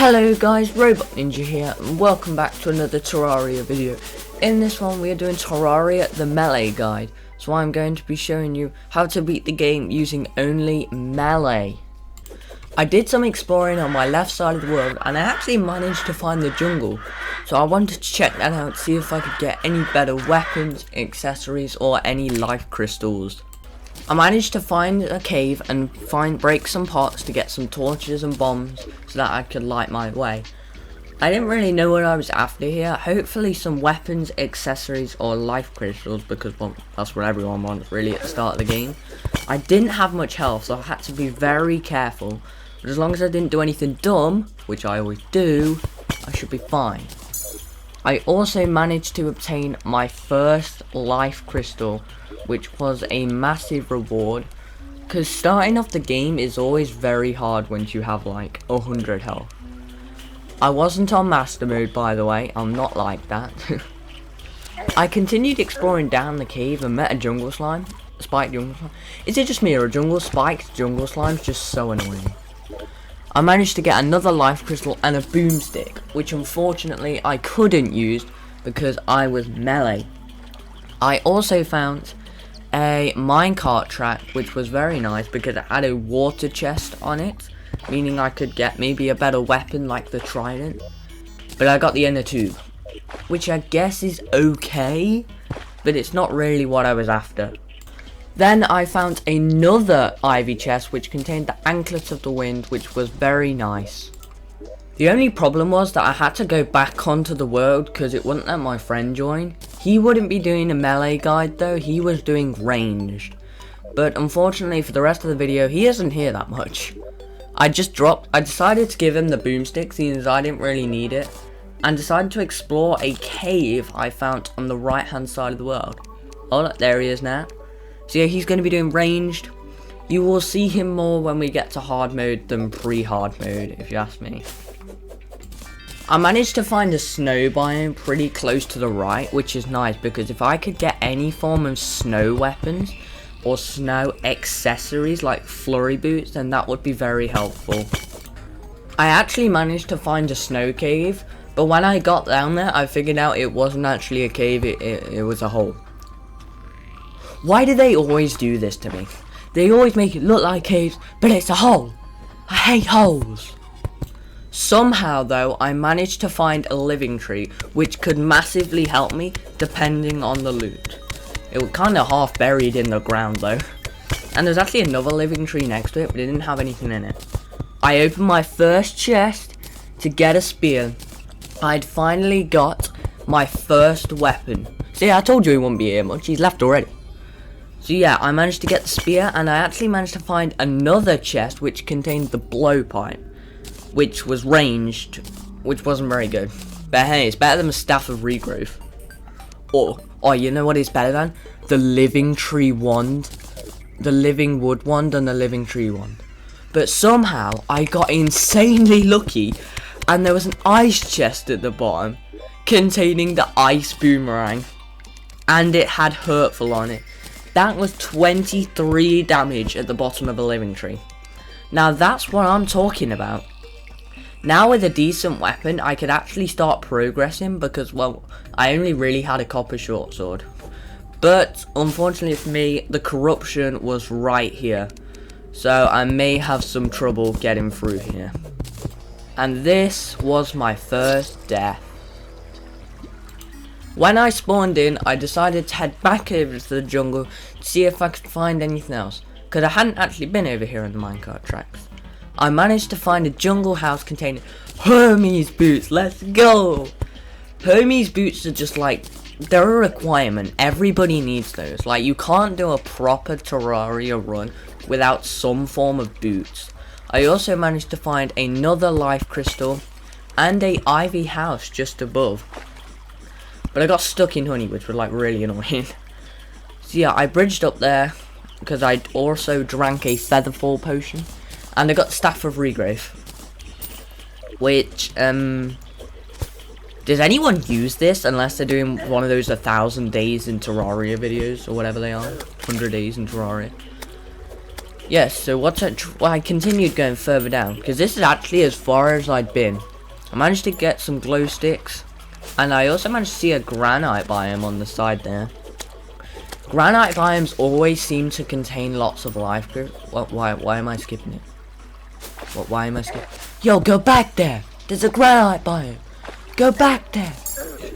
Hello guys, Robot Ninja here, and welcome back to another Terraria video. In this one we are doing Terraria the Melee Guide, so I'm going to be showing you how to beat the game using only melee. I did some exploring on my left side of the world and I actually managed to find the jungle, so I wanted to check that out, see if I could get any better weapons, accessories or any life crystals. I managed to find a cave and break some pots to get some torches and bombs so that I could light my way. I didn't really know what I was after here. Hopefully some weapons, accessories or life crystals, because well, that's what everyone wants really at the start of the game. I didn't have much health, so I had to be very careful, but as long as I didn't do anything dumb, which I always do, I should be fine. I also managed to obtain my first life crystal, which was a massive reward, because starting off the game is always very hard once you have like 100 health. I wasn't on master mode, by the way, I'm not like that. I continued exploring down the cave and met a jungle slime, spiked jungle slime. Is it just me or a spiked jungle slime's just so annoying? I managed to get another life crystal and a boomstick, which unfortunately I couldn't use because I was melee. I also found a minecart track, which was very nice because it had a water chest on it, meaning I could get maybe a better weapon like the trident, but I got the inner tube, which I guess is okay, but it's not really what I was after. Then I found another ivy chest which contained the anklet of the wind, which was very nice. The only problem was that I had to go back onto the world because it wouldn't let my friend join. He wouldn't be doing a melee guide though, he was doing ranged. But unfortunately for the rest of the video, he isn't here that much. I decided to give him the boomstick seeing as I didn't really need it, and decided to explore a cave I found on the right hand side of the world. Oh look, there he is now. So yeah, he's going to be doing ranged. You will see him more when we get to hard mode than pre-hard mode, if you ask me. I managed to find a snow biome pretty close to the right, which is nice because if I could get any form of snow weapons or snow accessories like flurry boots, then that would be very helpful. I actually managed to find a snow cave, but when I got down there I figured out it wasn't actually a cave, it was a hole. Why do they always do this to me? They always make it look like caves, but it's a hole. I hate holes. Somehow though, I managed to find a living tree, which could massively help me depending on the loot. It was kind of half buried in the ground though. And there's actually another living tree next to it, but it didn't have anything in it. I opened my first chest to get a spear. I'd finally got my first weapon. See, I told you he wouldn't be here much, he's left already. So yeah, I managed to get the spear, and I actually managed to find another chest which contained the blowpipe, which was ranged, which wasn't very good. But hey, it's better than the staff of regrowth. Or you know what is better than? The living tree wand. The living wood wand and the living tree wand. But somehow, I got insanely lucky, and there was an ice chest at the bottom, containing the ice boomerang. And it had hurtful on it. That was 23 damage at the bottom of a living tree. Now that's what I'm talking about. Now with a decent weapon, I could actually start progressing because, well, I only really had a copper short sword. But, unfortunately for me, the corruption was right here. So I may have some trouble getting through here. And this was my first death. When I spawned in, I decided to head back over to the jungle to see if I could find anything else, because I hadn't actually been over here on the minecart tracks. I managed to find a jungle house containing Hermes boots. Let's go! Hermes boots are just like, they're a requirement. Everybody needs those. Like, you can't do a proper Terraria run without some form of boots. I also managed to find another life crystal and a ivy house just above. But I got stuck in honey, which was like really annoying. So yeah, I bridged up there because I also drank a featherfall potion. And I got staff of regrowth. Which, does anyone use this unless they're doing one of those 1,000 days in Terraria videos or whatever they are? 100 days in Terraria. Yes, so I continued going further down, because this is actually as far as I'd been. I managed to get some glow sticks, and I also managed to see a granite biome on the side there. Granite biomes always seem to contain lots of life. Why am I skipping it? Why am I skipping? Yo, go back there! There's a granite biome! Go back there!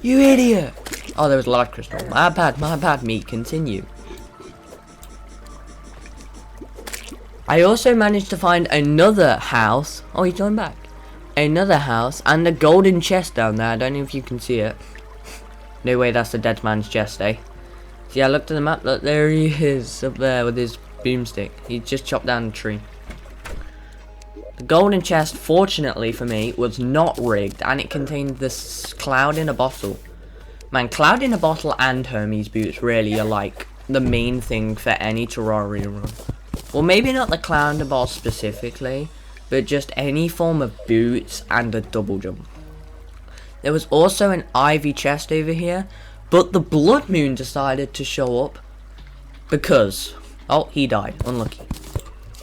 You idiot! Oh, there was a life crystal. My bad, me. Continue. I also managed to find another house. Oh, he's going back. Another house and a golden chest down there. I don't know if you can see it. No way, that's the dead man's chest, eh? See, I looked at the map. Look, there he is up there with his boomstick. He just chopped down a tree. The golden chest, fortunately for me, was not rigged, and it contained this cloud in a bottle. Man, cloud in a bottle and Hermes boots really are like the main thing for any Terraria run. Well, maybe not the cloud in a bottle specifically, but just any form of boots and a double jump. There was also an ivy chest over here, but the blood moon decided to show up because, oh, he died, unlucky.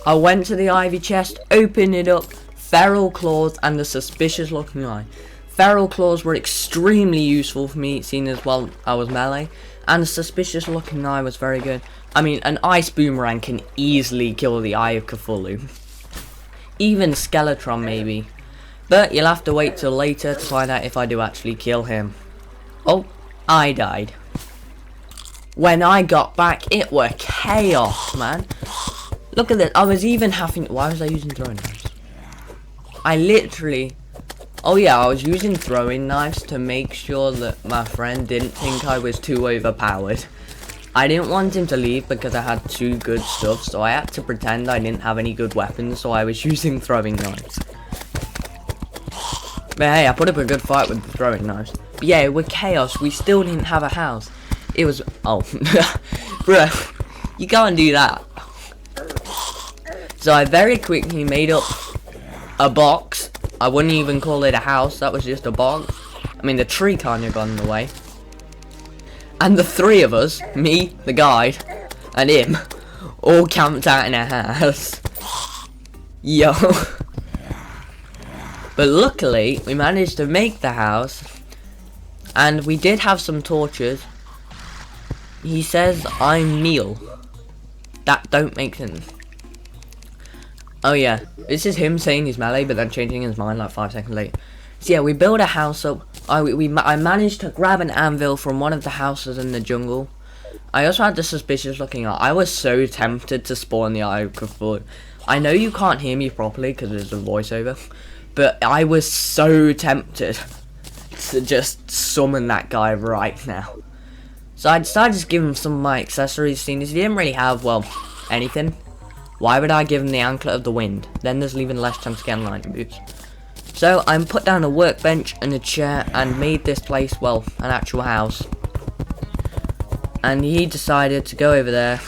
I went to the ivy chest, opened it up, feral claws and a suspicious looking eye. Feral claws were extremely useful for me, seeing as well I was melee, and the suspicious looking eye was very good. I mean, an ice boomerang can easily kill the Eye of Cthulhu. Even Skeletron maybe. But you'll have to wait till later to find out if I do actually kill him. Oh, I died. When I got back, it were chaos, man. Look at this. I was even having... Why was I using throwing knives? I literally... Oh yeah, I was using throwing knives to make sure that my friend didn't think I was too overpowered. I didn't want him to leave because I had too good stuff, so I had to pretend I didn't have any good weapons, so I was using throwing knives. But hey, I put up a good fight with the throwing knives. But yeah, it was chaos. We still didn't have a house. It was... Oh. Bro, you can't do that. So I very quickly made up a box. I wouldn't even call it a house, that was just a box. I mean, the tree kind of got in the way. And the three of us, me, the guide, and him, all camped out in a house. Yo. But luckily, we managed to make the house. And we did have some torches. He says, I'm Neil. That don't make sense. Oh yeah, this is him saying he's melee, but then changing his mind like 5 seconds later. So yeah, we built a house up. I managed to grab an anvil from one of the houses in the jungle. I also had the suspicious looking eye. I was so tempted to spawn the Eye of Cthulhu. I know you can't hear me properly because there's a voiceover, but I was so tempted to just summon that guy right now. So I decided to give him some of my accessories, seeing as he didn't really have, well, anything. Why would I give him the Anklet of the Wind? Then there's even less chance of getting lightning boots. So I put down a workbench and a chair and made this place, well, an actual house. And he decided to go over there.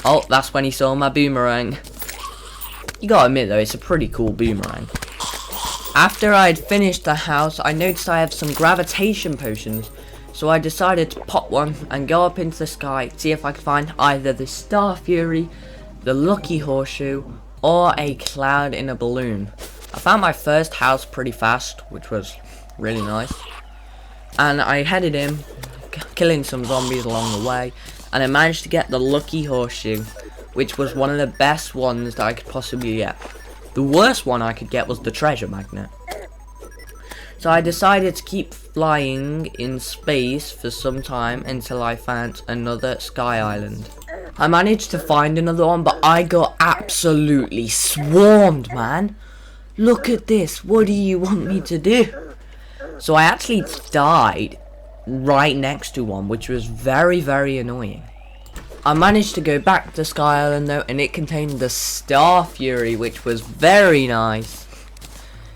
Oh, that's when he saw my boomerang. You gotta admit though, it's a pretty cool boomerang. After I'd finished the house, I noticed I have some gravitation potions. So I decided to pop one and go up into the sky, see if I could find either the Star Fury, the Lucky Horseshoe, or a cloud in a balloon. I found my first house pretty fast, which was really nice. And I headed in, killing some zombies along the way, and I managed to get the Lucky Horseshoe, which was one of the best ones that I could possibly get. The worst one I could get was the treasure magnet. So I decided to keep flying in space for some time until I found another sky island. I managed to find another one, but I got absolutely swarmed, man. Look at this. What do you want me to do? So I actually died right next to one, which was very, very annoying. I managed to go back to Sky Island though, and it contained the Star Fury, which was very nice.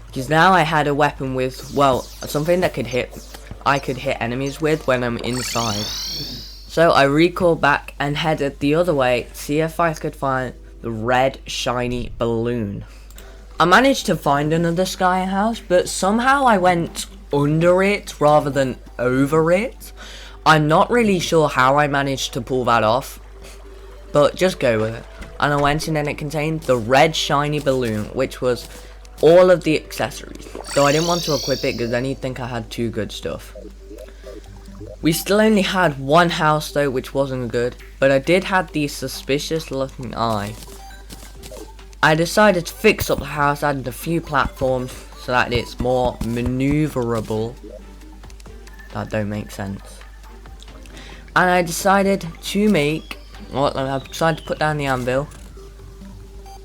Because now I had a weapon with, well, something that I could hit enemies with when I'm inside. So I recalled back and headed the other way to see if I could find the red shiny balloon. I managed to find another sky house, but somehow I went under it rather than over it. I'm not really sure how I managed to pull that off, but just go with it. and I went in and it contained the red shiny balloon, which was all of the accessories. So I didn't want to equip it because then you'd think I had too good stuff. We still only had one house though, which wasn't good, but I did have the suspicious looking eye. I decided to fix up the house, added a few platforms so that it's more maneuverable. That don't make sense. And I decided to make, well, I decided to put down the anvil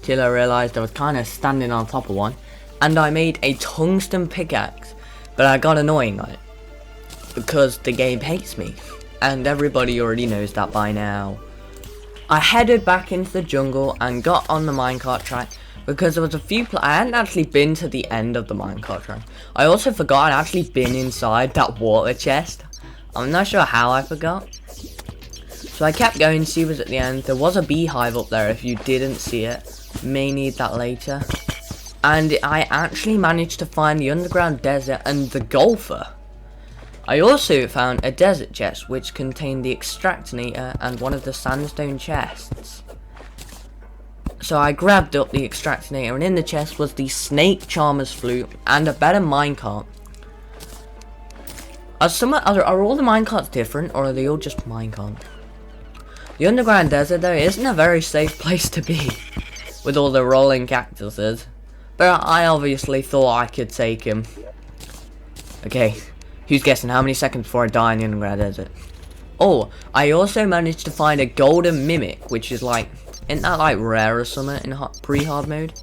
till I realised I was kind of standing on top of one, and I made a tungsten pickaxe, but I got annoying on it because the game hates me, and everybody already knows that by now. I headed back into the jungle and got on the minecart track because there was a few I hadn't actually been to the end of the minecart track. I also forgot I'd actually been inside that water chest. I'm not sure how I forgot. So I kept going to see what was at the end. There was a beehive up there if you didn't see it. May need that later. And I actually managed to find the underground desert and the golfer. I also found a desert chest which contained the extractinator and one of the sandstone chests. So I grabbed up the extractinator, and in the chest was the snake charmer's flute and a better minecart. Are all the minecarts different, or are they all just minecarts? The underground desert though isn't a very safe place to be with all the rolling cactuses, but I obviously thought I could take him. Okay. Who's guessing how many seconds before I die in the underground desert? Oh, I also managed to find a golden mimic, which is like, isn't that like rare or something in pre-hard mode?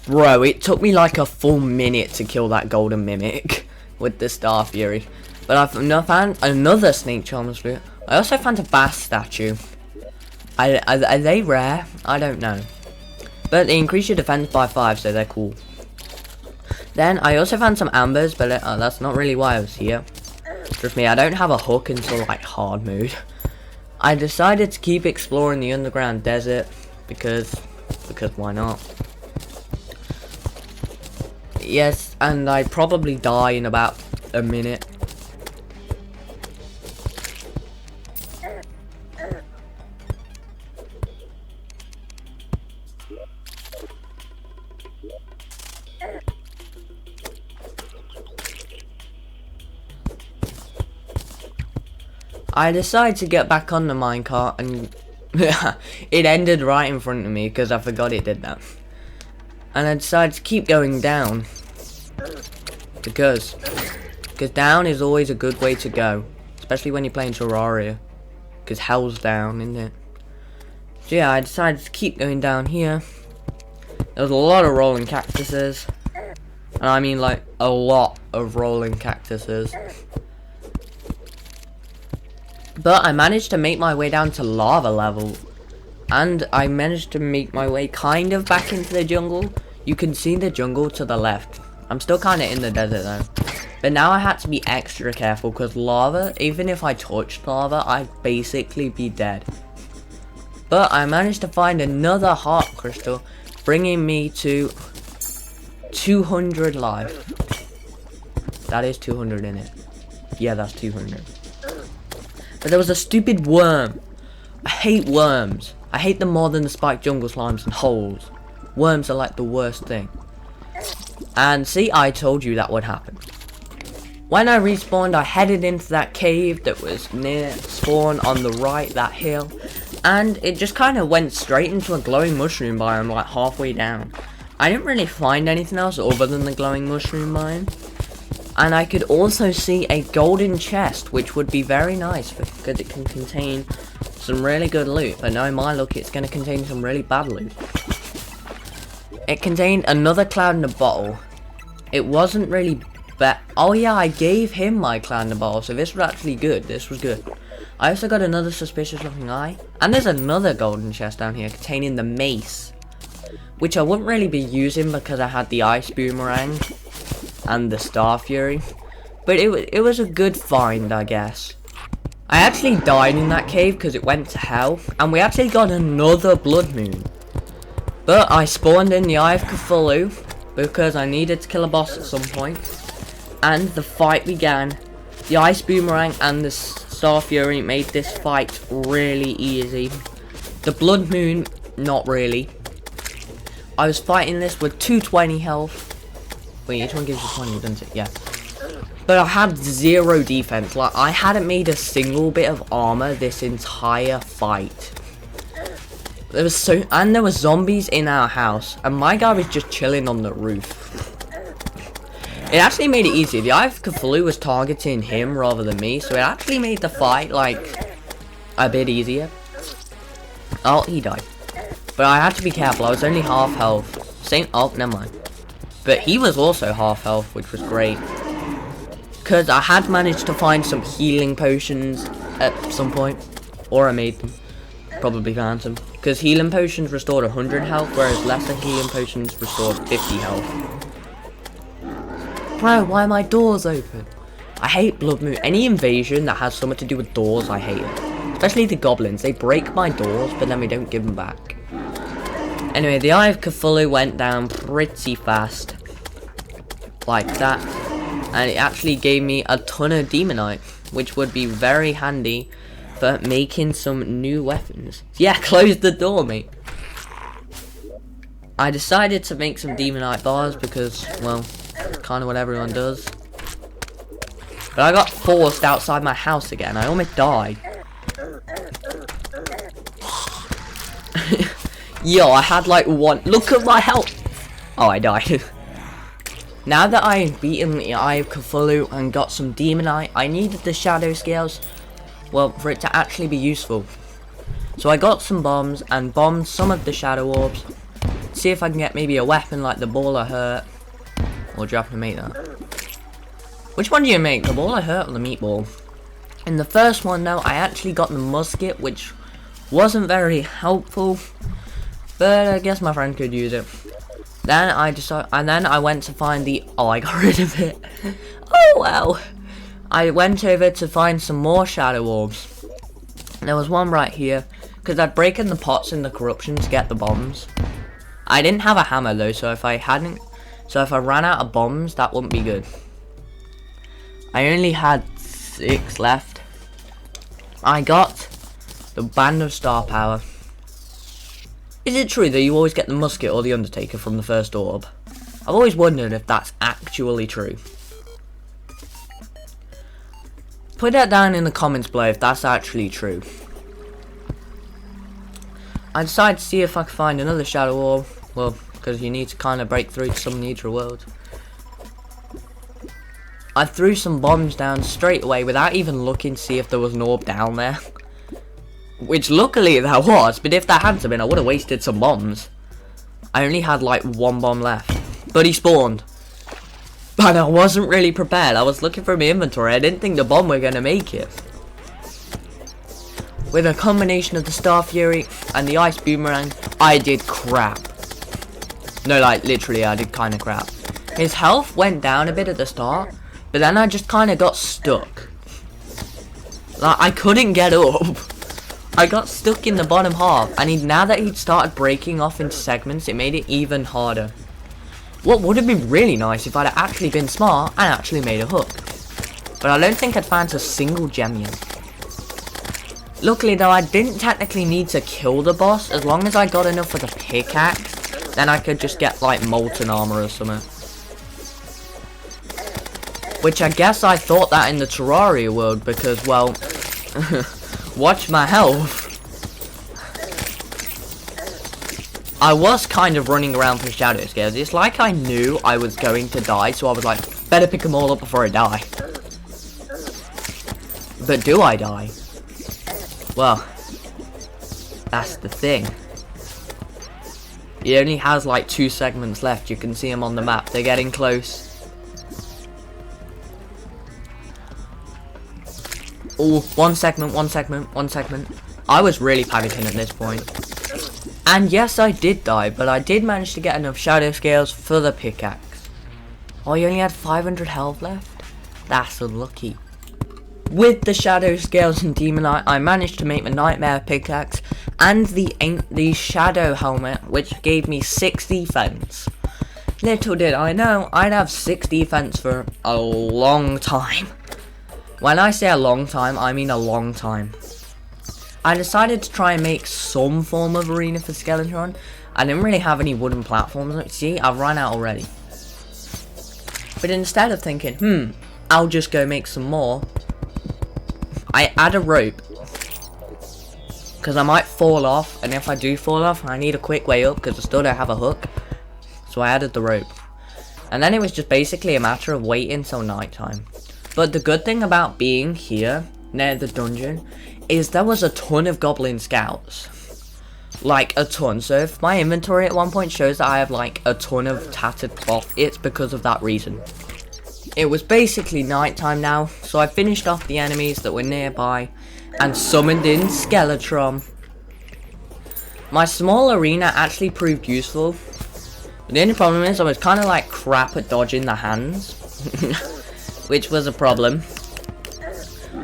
Bro, it took me like a full minute to kill that golden mimic with the Star Fury. But I found another snake charmer's flute. I also found a bass statue. Are they rare? I don't know. But they increase your defense by 5, so they're cool. Then I also found some ambers, but that's not really why I was here. Trust me, I don't have a hook until like hard mode. I decided to keep exploring the underground desert because why not? Yes, and I probably die in about a minute. I decided to get back on the minecart and it ended right in front of me because I forgot it did that. And I decided to keep going down because down is always a good way to go, especially when you're playing Terraria, because hell's down, isn't it? So yeah, I decided to keep going down here. There was a lot of rolling cactuses, and I mean like a lot of rolling cactuses. But I managed to make my way down to lava level, and I managed to make my way kind of back into the jungle. You can see the jungle to the left. I'm still kind of in the desert though. But now I had to be extra careful because lava, even if I touched lava, I'd basically be dead. But I managed to find another heart crystal, bringing me to 200 life. That is 200 in it. Yeah, that's 200. But there was a stupid worm. I hate worms. I hate them more than the spiked jungle slimes and holes. Worms are like the worst thing. And see, I told you that would happen. When I respawned, I headed into that cave that was near spawn on the right, that hill. And it just kind of went straight into a glowing mushroom biome like halfway down. I didn't really find anything else other than the glowing mushroom biome. And I could also see a golden chest, which would be very nice because it can contain some really good loot. But no, my luck, it's going to contain some really bad loot. It contained another cloud in a bottle. It wasn't really bad. Oh yeah, I gave him my cloud in a bottle, so this was actually good. This was good. I also got another suspicious looking eye. And there's another golden chest down here containing the mace, which I wouldn't really be using because I had the ice boomerang and the Star Fury, but it was a good find, I guess. I actually died in that cave because it went to hell, and we actually got another blood moon. But I spawned in the Eye of Cthulhu because I needed to kill a boss at some point, and the fight began. The ice boomerang and the Star Fury made this fight really easy. The blood moon not really. I was fighting this with 220 health. Wait, each one gives you 20, doesn't it? Yeah. But I had 0 defense. Like, I hadn't made a single bit of armor this entire fight. There was there were zombies in our house, and my guy was just chilling on the roof. It actually made it easier. The Eye of Cthulhu was targeting him rather than me, so it actually made the fight, like, a bit easier. Oh, he died. But I had to be careful. I was only half health. Same. Oh, never mind. But he was also half health, which was great. Because I had managed to find some healing potions at some point. Or I made them. Probably found them. Because healing potions restored 100 health, whereas lesser healing potions restored 50 health. Bro, why are my doors open? I hate Blood Moon. Any invasion that has something to do with doors, I hate it. Especially the goblins. They break my doors, but then we don't give them back. Anyway, the Eye of Cthulhu went down pretty fast. Like that. And it actually gave me a ton of Demonite, which would be very handy for making some new weapons. Yeah, close the door, mate. I decided to make some Demonite bars because, well, kind of what everyone does. But I got forced outside my house again. I almost died. Yo, I had like one. Look at my health. Oh, I died. Now that I have beaten the Eye of Cthulhu and got some Demonite, I needed the Shadow Scales, well, for it to actually be useful. So I got some bombs and bombed some of the Shadow Orbs. See if I can get maybe a weapon like the Ball of Hurt. Or do you have to make that? Which one do you make? The Ball of Hurt or the Meatball? In the first one, though, I actually got the musket, which wasn't very helpful. But I guess my friend could use it. Then I went to find the... Oh, I got rid of it. Oh, well. I went over to find some more Shadow Orbs. There was one right here. Because I'd broken the pots in the corruption to get the bombs. I didn't have a hammer, though, so if I ran out of bombs, that wouldn't be good. I only had 6 left. I got the Band of Star Power. Is it true that you always get the musket or the Undertaker from the first orb? I've always wondered if that's actually true. Put that down in the comments below if that's actually true. I decided to see if I could find another Shadow Orb. Well, because you need to kind of break through to some neutral world. I threw some bombs down straight away without even looking to see if there was an orb down there. Which luckily there was, but if there hadn't been, I would have wasted some bombs. I only had like 1 bomb left. But he spawned. But I wasn't really prepared. I was looking for my inventory. I didn't think the bomb were going to make it. With a combination of the Star Fury and the Ice Boomerang, I did crap. No, like literally I did kind of crap. His health went down a bit at the start, but then I just kind of got stuck. Like, I couldn't get up. I got stuck in the bottom half, and now that he'd started breaking off into segments, it made it even harder. What would have been really nice if I'd actually been smart and actually made a hook. But I don't think I'd found a single gem yet. Luckily though, I didn't technically need to kill the boss. As long as I got enough for the pickaxe, then I could just get like molten armor or something. Which I guess I thought that in the Terraria world because, well, watch my health. I was kind of running around for Shadow Scales. It's like I knew I was going to die, so I was like, better pick them all up before I die. But do I die? Well, that's the thing. He only has like 2 segments left. You can see him on the map. They're getting close. Oh, one segment. I was really panicking at this point. And yes, I did die, but I did manage to get enough Shadow Scales for the pickaxe. Oh, you only had 500 health left? That's unlucky. With the Shadow Scales and Demonite, I managed to make the Nightmare pickaxe and the Shadow Helmet, which gave me 6 defense. Little did I know, I'd have 6 defense for a long time. When I say a long time, I mean a long time. I decided to try and make some form of arena for Skeletron. I didn't really have any wooden platforms. See, I've run out already. But instead of thinking, I'll just go make some more, I add a rope. Because I might fall off, and if I do fall off, I need a quick way up because I still don't have a hook. So I added the rope. And then it was just basically a matter of waiting till nighttime. But the good thing about being here, near the dungeon, is there was a ton of goblin scouts. Like a ton. So if my inventory at one point shows that I have like a ton of tattered cloth, it's because of that reason. It was basically nighttime now, so I finished off the enemies that were nearby and summoned in Skeletron. My small arena actually proved useful. But the only problem is I was kind of like crap at dodging the hands. Which was a problem.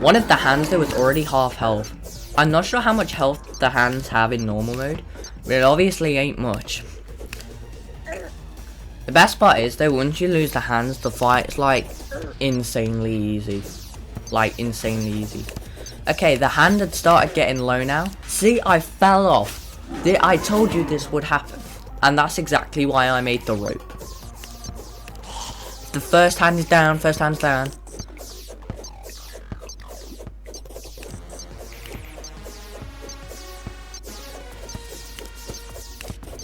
One of the hands there was already half health. I'm not sure how much health the hands have in normal mode, but it obviously ain't much. The best part is though, once you lose the hands, the fight's like insanely easy. Like insanely easy. Okay, the hand had started getting low now. See, I fell off. I told you this would happen. And that's exactly why I made the rope. The first hand is down, first hand's down.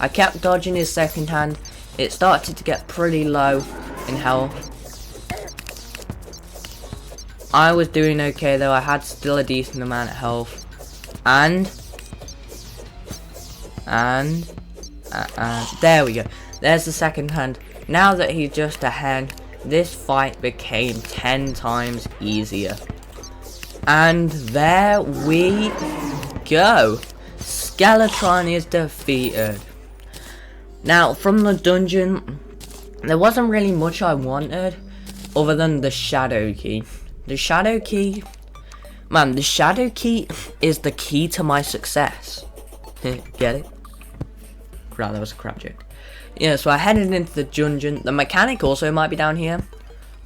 I kept dodging his second hand. It started to get pretty low in health. I was doing okay though. I had still a decent amount of health. And there we go. There's the second hand. Now that he's just a hand, this fight became 10 times easier. And there we go. Skeletron is defeated. Now, from the dungeon, there wasn't really much I wanted other than the shadow key. The shadow key, man, the shadow key is the key to my success. Get it? Crap, that was a crap joke. Yeah, so I headed into the dungeon. The mechanic also might be down here.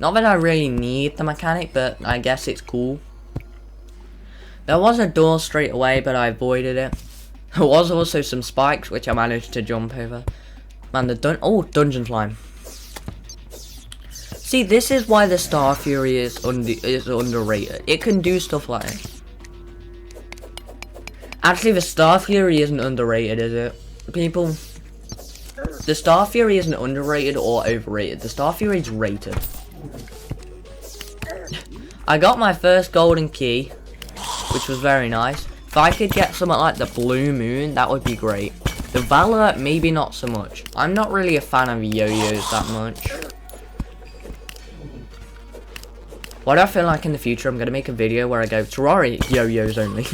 Not that I really need the mechanic, but I guess it's cool. There was a door straight away, but I avoided it. There was also some spikes, which I managed to jump over. Man, dungeon slime. See, this is why the Star Fury is underrated. It can do stuff like this. Actually, the Star Fury isn't underrated, is it? People, the Star Fury isn't underrated or overrated. The Star Fury is rated. I got my first golden key, which was very nice. If I could get something like the Blue Moon, that would be great. The Valor, maybe not so much. I'm not really a fan of yo-yos that much. Why do I feel like in the future I'm going to make a video where I go Terraria yo-yos only?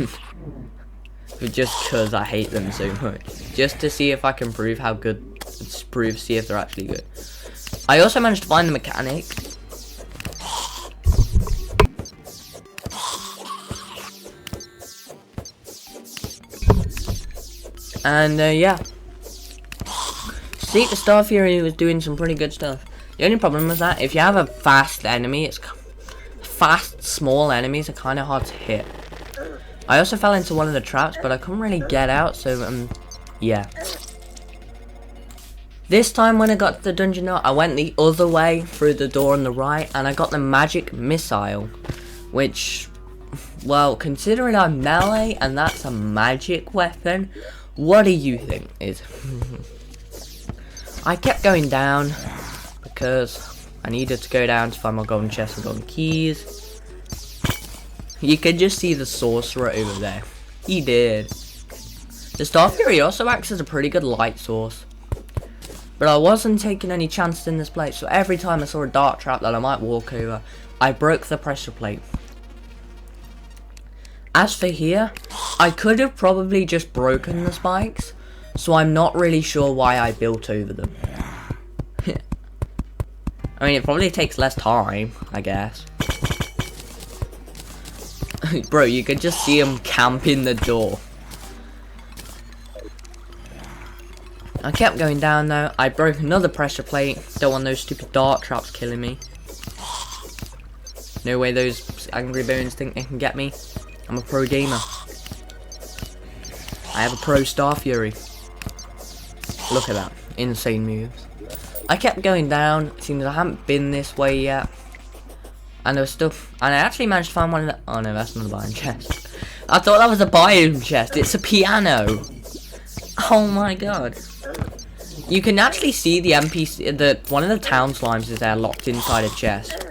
Just because I hate them so much. Just to see if I can prove how good, see if they're actually good. I also managed to find the mechanic. And yeah. See, the Star Fury was doing some pretty good stuff. The only problem was that if you have a fast enemy, small enemies are kind of hard to hit. I also fell into one of the traps, but I couldn't really get out, so yeah. This time when I got to the dungeon, I went the other way through the door on the right, and I got the magic missile, which, well, considering I'm melee and that's a magic weapon, what do you think is? I kept going down because I needed to go down to find my golden chest and golden keys. You could just see the sorcerer over there. He did. The Star Fury also acts as a pretty good light source. But I wasn't taking any chances in this place, so every time I saw a dark trap that I might walk over, I broke the pressure plate. As for here, I could have probably just broken the spikes, so I'm not really sure why I built over them. I mean, it probably takes less time, I guess. Bro, you could just see him camping the door. I kept going down though. I broke another pressure plate. Don't want those stupid dark traps killing me. No way those angry bones think they can get me. I'm a pro gamer. I have a pro Star Fury. Look at that. Insane moves. I kept going down. It seems I haven't been this way yet. And there was stuff. And I actually managed to find one of the. Oh no, that's not a biome chest. I thought that was a biome chest. It's a piano. Oh my god. You can actually see the NPC. One of the town slimes is there locked inside a chest.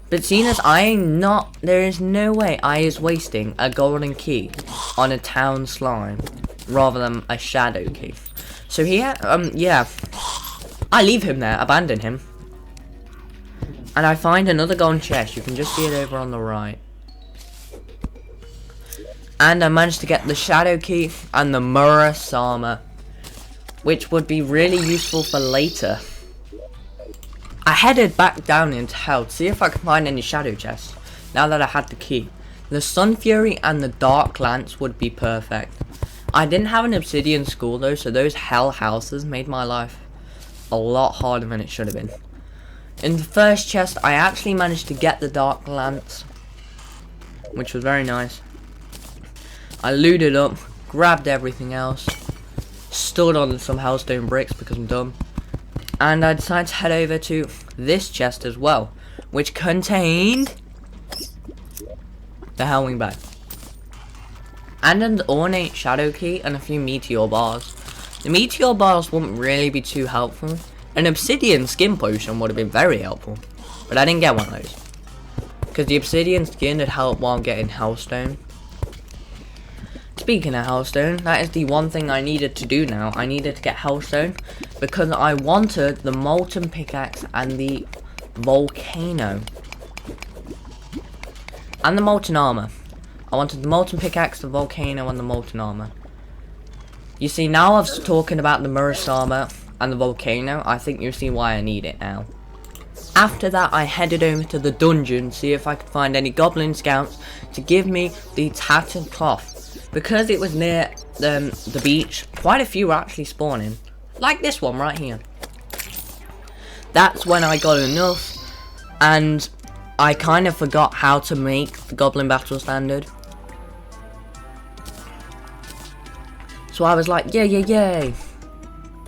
But seeing as there is no way I is wasting a golden key on a town slime rather than a shadow key. So here, yeah, I leave him there, abandon him, and I find another golden chest. You can just see it over on the right. And I managed to get the shadow key and the Murasama, which would be really useful for later. I headed back down into hell to see if I could find any shadow chests, now that I had the key. The Sun Fury and the Dark Lance would be perfect. I didn't have an obsidian skull though, so those hell houses made my life a lot harder than it should have been. In the first chest, I actually managed to get the Dark Lance, which was very nice. I looted up, grabbed everything else, stood on some hellstone bricks because I'm dumb. And I decided to head over to this chest as well, which contained the Hellwing bag and an ornate shadow key and a few meteor bars. The meteor bars wouldn't really be too helpful. An obsidian skin potion would have been very helpful, but I didn't get one of those because the obsidian skin would help while getting hellstone. Speaking of hellstone, that is the one thing I needed to do now. I needed to get hellstone because I wanted the molten pickaxe and the volcano and the molten armor. I wanted the molten pickaxe, the volcano, and the molten armor. You see, now I was talking about the Murasama and the volcano, I think you see why I need it now. After that, I headed over to the dungeon, see if I could find any goblin scouts to give me the tattered cloth. Because it was near the beach, quite a few were actually spawning. Like this one right here. That's when I got enough, and I kind of forgot how to make the goblin battle standard. So I was like, yay.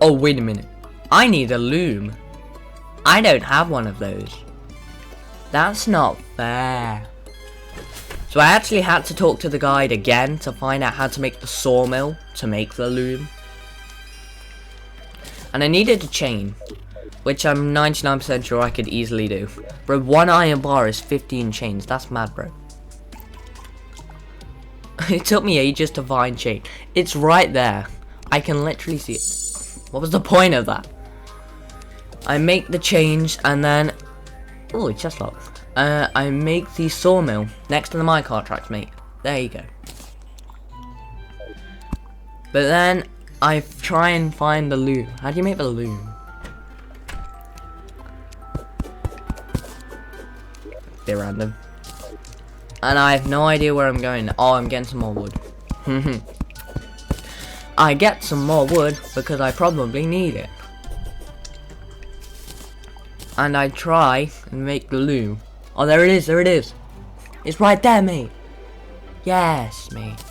Oh, wait a minute. I need a loom. I don't have one of those. That's not fair. So I actually had to talk to the guide again to find out how to make the sawmill to make the loom. And I needed a chain, which I'm 99% sure I could easily do. Bro, 1 iron bar is 15 chains. That's mad, bro. It took me ages to find chain. It's right there. I can literally see it. What was the point of that? I make the chains and then... Oh, it's just locked. I make the sawmill next to the minecart tracks, mate. There you go. But then I try and find the loom. How do you make the loom? Bit random. And I have no idea where I'm going. Oh, I'm getting some more wood. I get some more wood because I probably need it. And I try and make the loom. Oh, there it is. It's right there, mate. Yes, mate.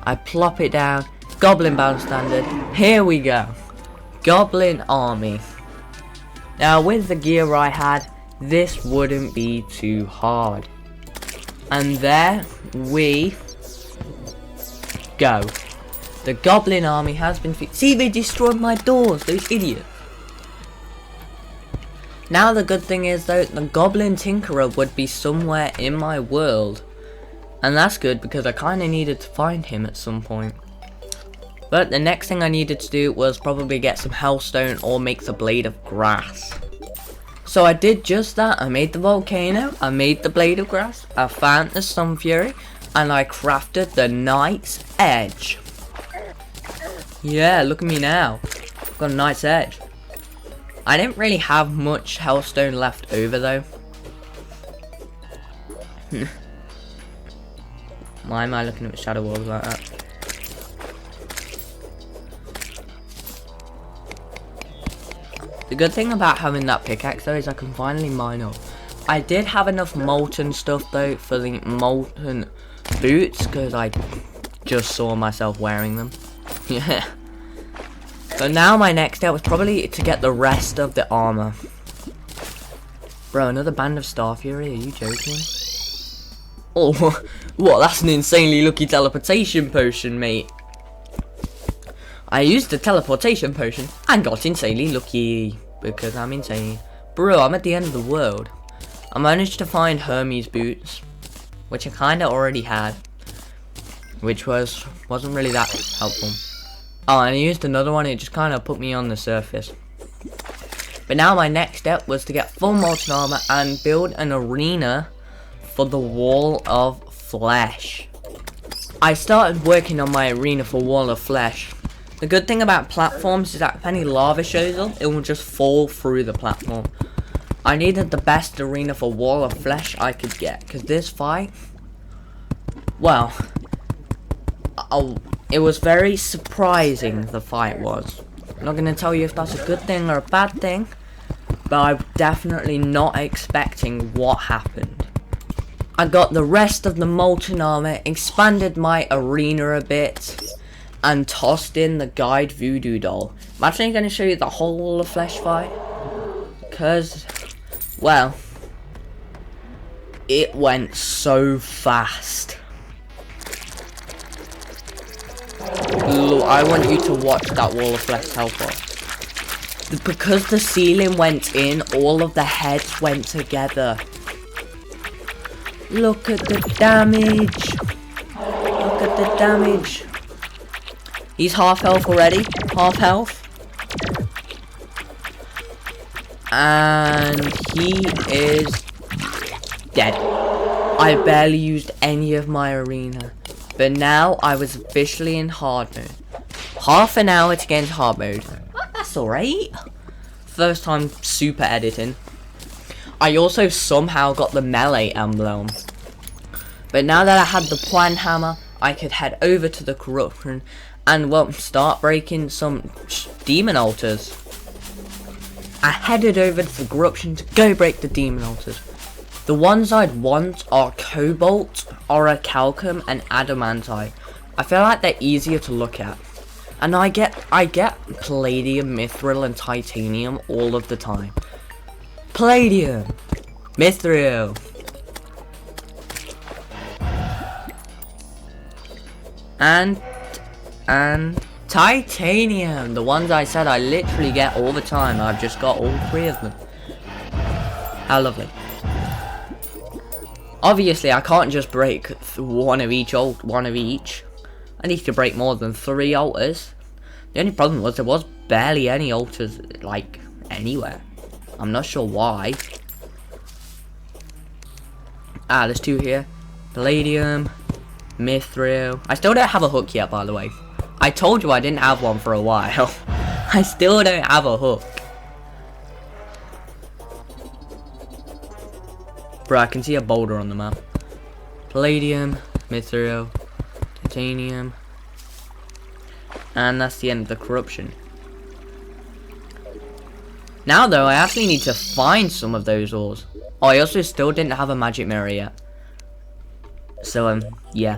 I plop it down. Goblin battle standard. Here we go. Goblin army. Now, with the gear I had, this wouldn't be too hard. And there we go. The goblin army has been See, they destroyed my doors, those idiots. Now the good thing is though, the goblin tinkerer would be somewhere in my world. And that's good because I kind of needed to find him at some point. But the next thing I needed to do was probably get some hellstone or make the blade of grass. So I did just that. I made the volcano, I made the blade of grass, I found the sun fury, and I crafted the knight's edge. Yeah, look at me now. I've got a knight's edge. I didn't really have much hellstone left over though. Why am I looking at shadow walls like that? The good thing about having that pickaxe though is I can finally mine up. I did have enough molten stuff though for the molten boots because I just saw myself wearing them. Yeah. So now my next step was probably to get the rest of the armor. Bro, another band of Star Fury? Are you joking? Oh, what? That's an insanely lucky teleportation potion, mate. I used the teleportation potion and got insanely lucky. Because I'm insane. Bro, I'm at the end of the world. I managed to find Hermes boots, which I kinda already had. Which wasn't really that helpful. Oh, and I used another one, it just kinda put me on the surface. But now my next step was to get full molten armor and build an arena for the Wall of Flesh. I started working on my arena for Wall of Flesh. The good thing about platforms is that if any lava shows up, it will just fall through the platform. I needed the best arena for Wall of Flesh I could get, because this fight, well, it was very surprising, the fight was. I'm not going to tell you if that's a good thing or a bad thing, but I'm definitely not expecting what happened. I got the rest of the molten armor, expanded my arena a bit, and tossed in the guide voodoo doll. I'm actually going to show you the whole Wall of Flesh fight, because, well, it went so fast. Look, I want you to watch that Wall of Flesh teleport. Because the ceiling went in, all of the heads went together. Look at the damage. Look at the damage. He's half health already. Half health. And he is dead. I barely used any of my arena. But now I was officially in hard mode. Half an hour to get into hard mode. That's alright. First time super editing. I also somehow got the melee emblem. But now that I had the plan hammer, I could head over to the corruption and, well, start breaking some demon altars. I headed over to the corruption to go break the demon altars. The ones I'd want are Cobalt, Orichalcum, and Adamantite. I feel like they're easier to look at. And I get Palladium, Mithril, and Titanium all of the time. Palladium! Mithril! And Titanium! The ones I said I literally get all the time. I've just got all three of them. How lovely. Obviously, I can't just break one of each. I need to break more than 3 altars. The only problem was there was barely any altars, like, anywhere. I'm not sure why. Ah, there's 2 here. Palladium, Mithril. I still don't have a hook yet, by the way. I told you I didn't have one for a while. I still don't have a hook. Bro, I can see a boulder on the map. Palladium, Mithril, Titanium. And that's the end of the corruption. Now though, I actually need to find some of those ores. Oh, I also still didn't have a magic mirror yet. So, yeah.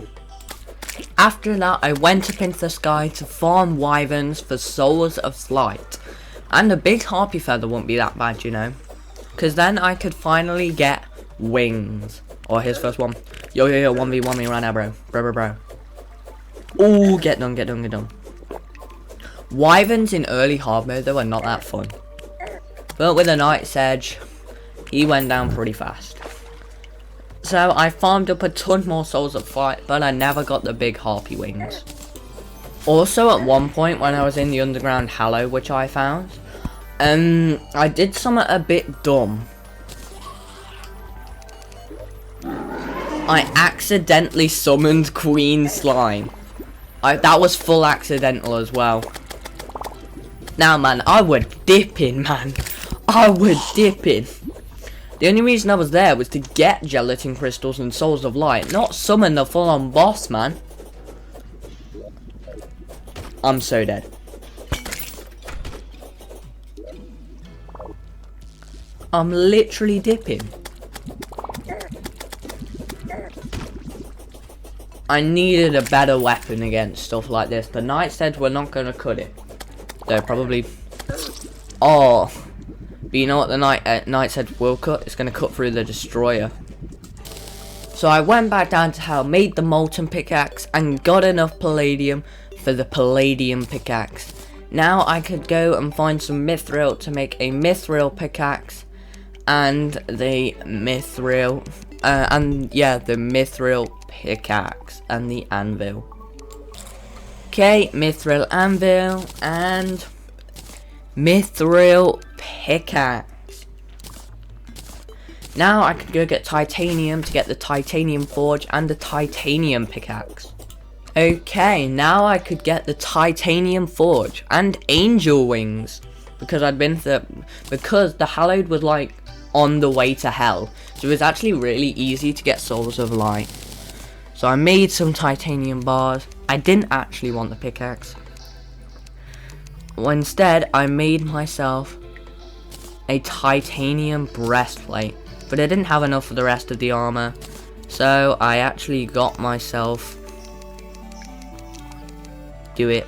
After that, I went up into the sky to farm wyverns for souls of flight. And a big harpy feather won't be that bad, you know. Because then I could finally get wings. Oh, here's first one. Yo, 1v1 me right now, bro. Bro. Ooh, get done. Wyverns in early hard mode, though, are not that fun. But with a Knight's Edge, he went down pretty fast. So I farmed up a ton more souls of flight, but I never got the big harpy wings. Also, at one point when I was in the underground hallow, which I found, I did something a bit dumb. I accidentally summoned Queen Slime. That was full accidental as well. Now, man, I was dipping, man. I was dipping. The only reason I was there was to get gelatin crystals and souls of light, not summon the full-on boss, man. I'm so dead. I'm literally dipping. I needed a better weapon against stuff like this. The knight said we're not going to cut it. They're probably... Oh. But you know what the knight said we'll cut? It's going to cut through the destroyer. So I went back down to hell, made the molten pickaxe, and got enough palladium for the palladium pickaxe. Now I could go and find some mithril to make a mithril pickaxe. And the mithril... the mithril pickaxe and the anvil. Okay, mithril anvil and mithril pickaxe. Now I could go get titanium to get the titanium forge and the titanium pickaxe. Okay, now I could get the titanium forge and angel wings because because the hallowed was like on the way to hell, so it was actually really easy to get souls of light. So I made some titanium bars. I didn't actually want the pickaxe. Well, instead I made myself a titanium breastplate, but I didn't have enough for the rest of the armor, so I actually got myself the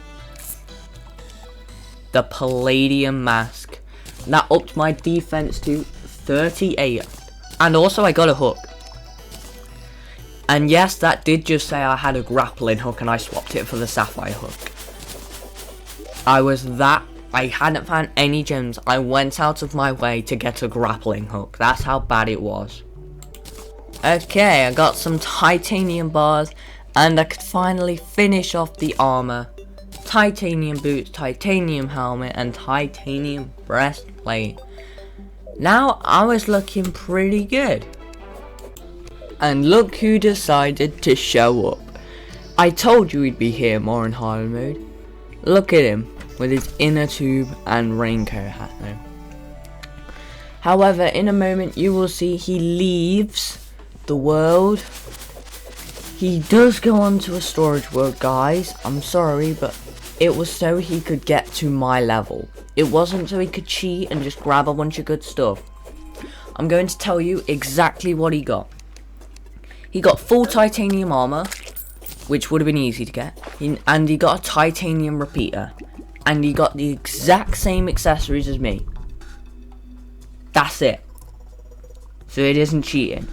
palladium mask. That upped my defense to 38, and also I got a hook. And yes, that did just say I had a grappling hook, and I swapped it for the sapphire hook. I hadn't found any gems. I went out of my way to get a grappling hook. That's how bad it was. Okay, I got some titanium bars, and I could finally finish off the armor. Titanium boots, titanium helmet, and titanium breastplate. Now I was looking pretty good. And look who decided to show up. I told you he'd be here more in hard mode. Look at him with his inner tube and raincoat hat now. However, in a moment you will see he leaves the world. He does go on to a storage world, guys. I'm sorry, but it was so he could get to my level. It wasn't so he could cheat and just grab a bunch of good stuff. I'm going to tell you exactly what he got. He got full titanium armor, which would have been easy to get. And he got a titanium repeater. And he got the exact same accessories as me. That's it. So it isn't cheating.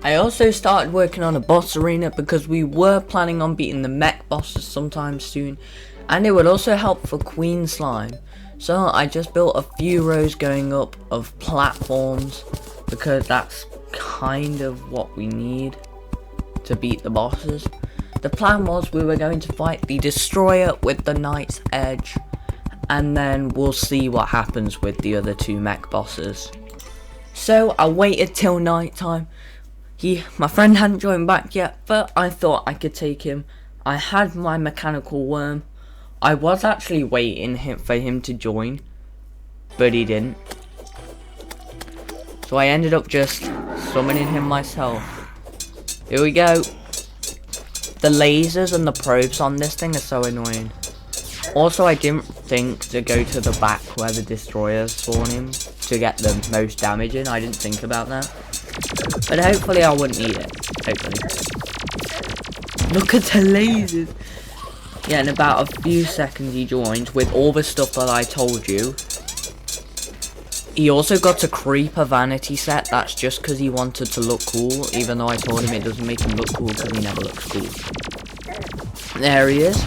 I also started working on a boss arena because we were planning on beating the mech bosses sometime soon. And it would also help for Queen Slime. So I just built a few rows going up of platforms, because that's kind of what we need to beat the bosses. The plan was we were going to fight the destroyer with the knight's edge, and then we'll see what happens with the other two mech bosses. So I waited till night time. My friend hadn't joined back yet, but I thought I could take him. I had my mechanical worm. I was actually waiting for him to join, but he didn't. So I ended up just summoning him myself. Here we go. The lasers and the probes on this thing are so annoying. Also, I didn't think to go to the back where the destroyers spawn him to get the most damage in. I didn't think about that. But hopefully I wouldn't need it. Hopefully. Look at the lasers. Yeah, in about a few seconds he joined with all the stuff that I told you. He also got a creeper vanity set. That's just because he wanted to look cool, even though I told him it doesn't make him look cool because he never looks cool. There he is.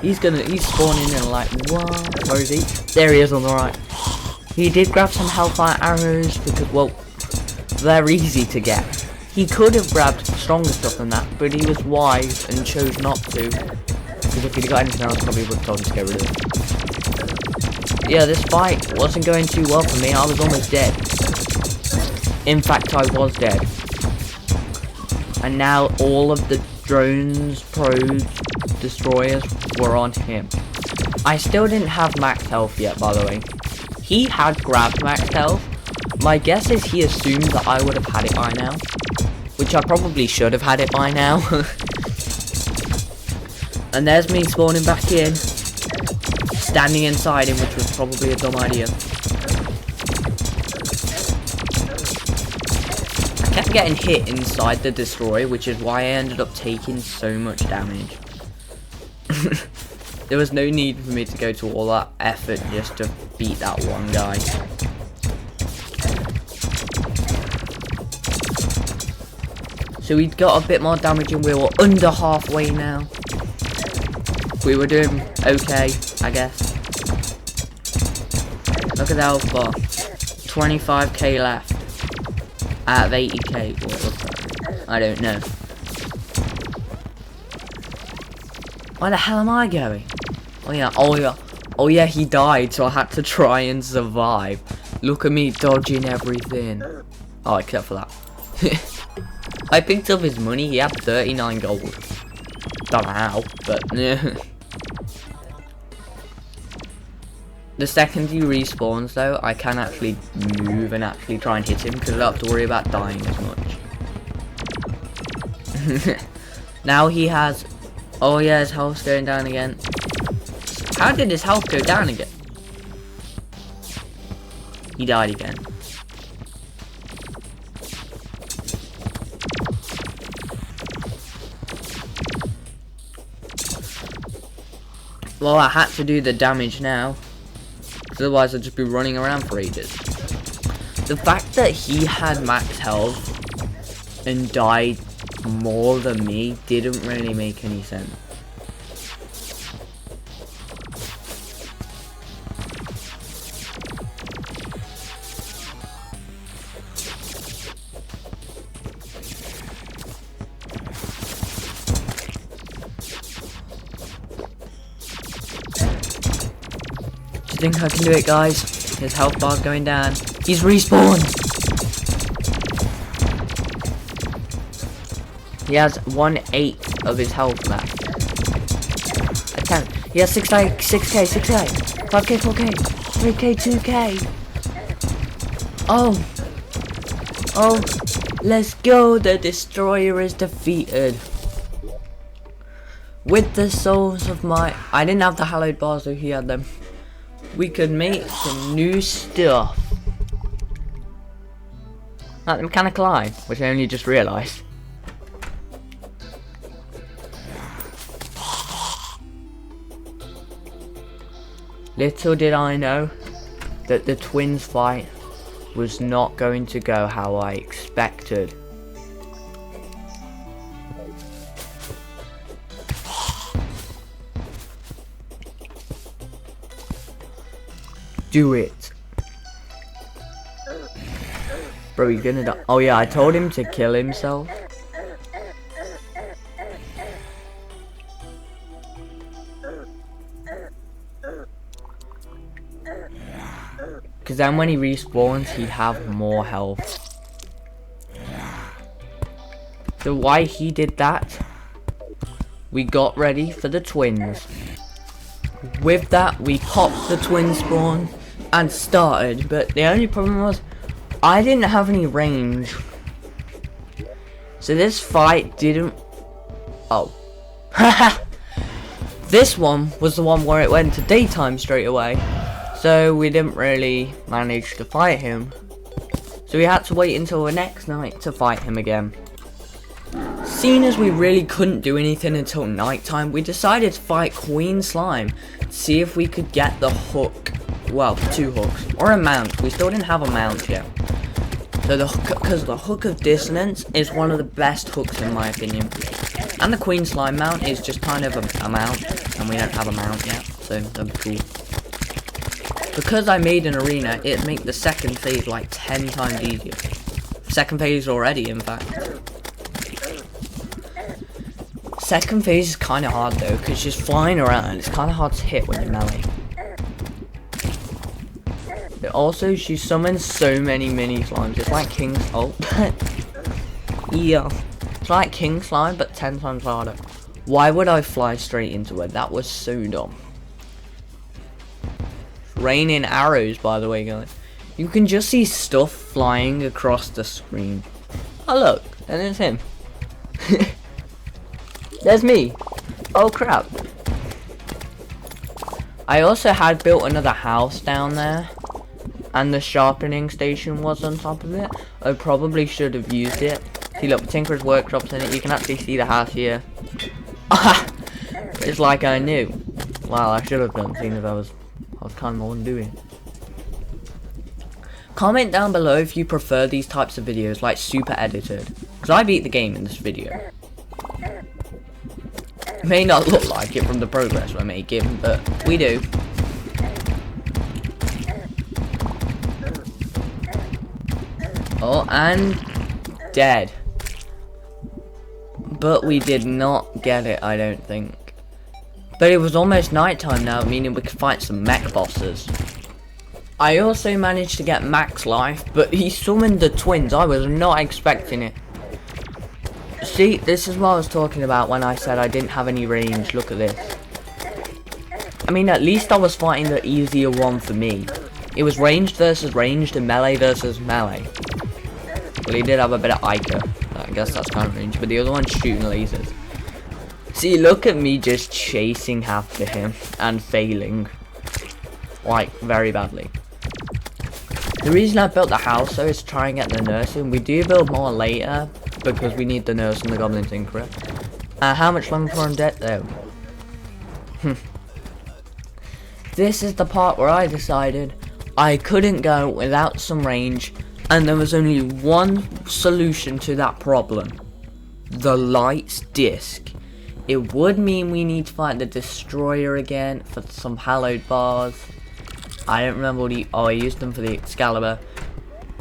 He's spawning in like, what? Where is he? There he is on the right. He did grab some hellfire arrows because, well, they're easy to get. He could have grabbed stronger stuff than that, but he was wise and chose not to. Because if he'd got anything else, probably would have told him to get rid of it. Yeah, this fight wasn't going too well for me. I was almost dead. In fact, I was dead. And now all of the drones, probes, destroyers were on him. I still didn't have max health yet, by the way. He had grabbed max health. My guess is he assumed that I would have had it by now. Which I probably should have had it by now. And there's me spawning back in. Standing inside him, which was probably a dumb idea. kept getting hit inside the destroyer, which is why I ended up taking so much damage. There was no need for me to go to all that effort just to beat that one guy. So we got a bit more damage and we were under halfway now. We were doing okay, I guess. Look at the health bar. 25k left. Out of 80k. What was that? I don't know. Where the hell am I going? Oh yeah, he died, so I had to try and survive. Look at me dodging everything. Oh, except for that. I picked up his money, he had 39 gold. Don't know how, but the second he respawns though, I can actually move and actually try and hit him because I don't have to worry about dying as much. Now he has... Oh yeah, his health's going down again. How did his health go down again? He died again. Well, I had to do the damage now. Otherwise I'd just be running around for ages. The fact that he had max health and died more than me didn't really make any sense. Do you think I can do it, guys? His health bar's going down. He's respawned! He has 1/8 of his health left. I can. He has 6k, 5k, 4k, 3k, 2k. Oh, let's go. The destroyer is defeated. With the souls of my... I didn't have the hallowed bars, so he had them. We could make some new stuff. Like the mechanical eye, which I only just realised. Little did I know that the twins fight was not going to go how I expected. Do it. Bro, he's gonna die. Oh yeah, I told him to kill himself. Because then when he respawns, he'd have more health. So why he did that, we got ready for the twins. With that, we popped the twin spawn and started, but the only problem was I didn't have any range. So this fight didn't... Oh. This one was the one where it went to daytime straight away. So we didn't really manage to fight him. So we had to wait until the next night to fight him again. Seeing as we really couldn't do anything until nighttime, we decided to fight Queen Slime. See if we could get the hook. Well, 2 hooks. Or a mount. We still didn't have a mount yet. So because the hook of dissonance is one of the best hooks in my opinion. And the Queen Slime mount is just kind of a mount. And we don't have a mount yet. So that'd be cool. Because I made an arena, it'd make the second phase like 10 times easier. Second phase already, in fact. Second phase is kind of hard though, because just flying around, it's kind of hard to hit when you're melee. But also, she summons so many mini slimes. It's like King... Oh. Yeah. It's like King Slime, but 10 times harder. Why would I fly straight into it? That was so dumb. Raining arrows, by the way, guys. You can just see stuff flying across the screen. Oh, look. And it's him. There's me. Oh crap. I also had built another house down there. and the sharpening station was on top of it. I probably should have used it. See, look, Tinker's Workshop's in it. You can actually see the house here. It's like I knew. Well, I should have done, seeing as I was kind of the one doing it. Comment down below if you prefer these types of videos, like super edited. Because I beat the game in this video. It may not look like it from the progress we're making, but we do. Oh, and dead. But we did not get it, I don't think. But it was almost nighttime now, meaning we could fight some mech bosses. I also managed to get max life, but he summoned the twins. I was not expecting it. See, this is what I was talking about when I said I didn't have any range. Look at this. I mean, at least I was fighting the easier one for me. It was ranged versus ranged and melee versus melee. Well, he did have a bit of Ica. I guess that's kind of range, but the other one's shooting lasers. See, look at me just chasing after him and failing. Like, very badly. The reason I built the house though is to try and get the nurse in. We do build more later because we need the nurse and the goblin tinkerer. How much longer for undead though? This is the part where I decided I couldn't go without some range, and there was only one solution to that problem. The light's disc. It would mean we need to fight the destroyer again for some hallowed bars. I don't remember what I used them for the Excalibur.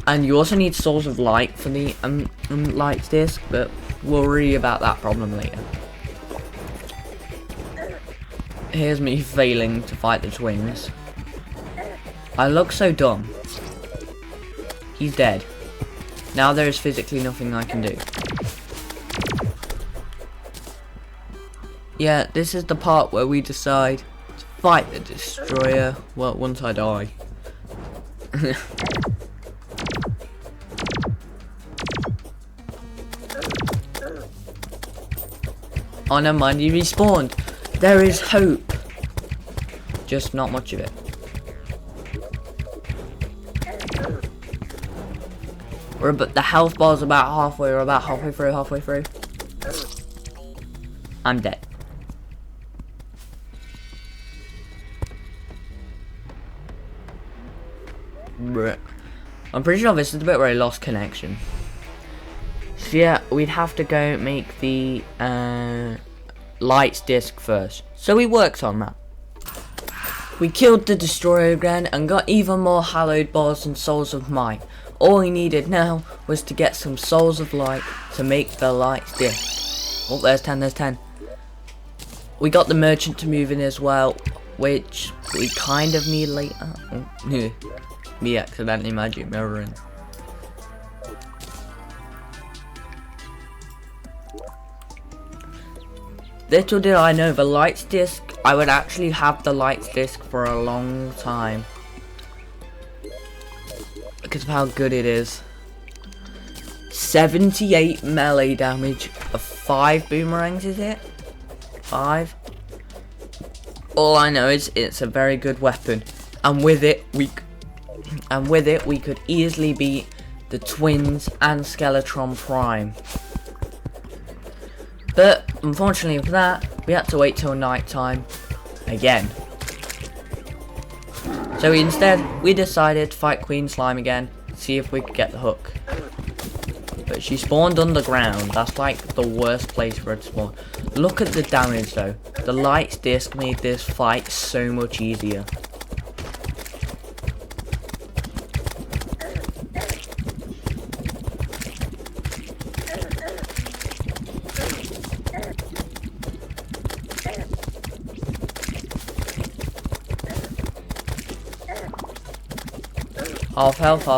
And you also need Souls of Light for the Light's disc, but we'll worry about that problem later. Here's me failing to fight the twins. I look so dumb. He's dead. Now there is physically nothing I can do. Yeah, this is the part where we decide to fight the destroyer. Well, once I die. Oh, never mind, he respawned. There is hope. Just not much of it. But the health bar's about halfway, or about halfway through. I'm dead. I'm pretty sure this is the bit where I lost connection. So yeah, we'd have to go make the lights disc first. So we worked on that. We killed the destroyer again and got even more hallowed bars and souls of might. All we needed now was to get some souls of light to make the lights disc. Oh, there's 10. We got the merchant to move in as well, which we kind of need later. Oh, me accidentally magic mirroring. Little did I know, the lights disc, I would actually have the lights disc for a long time. Because of how good it is. 78 melee damage of 5 boomerangs, is it? 5? All I know is it's a very good weapon. And with it, we could easily beat the twins and Skeletron Prime. But unfortunately for that, we had to wait till night time again. So instead, we decided to fight Queen Slime again, see if we could get the hook. But she spawned underground. That's like the worst place for her to spawn. Look at the damage though. The lights disc made this fight so much easier. Half health.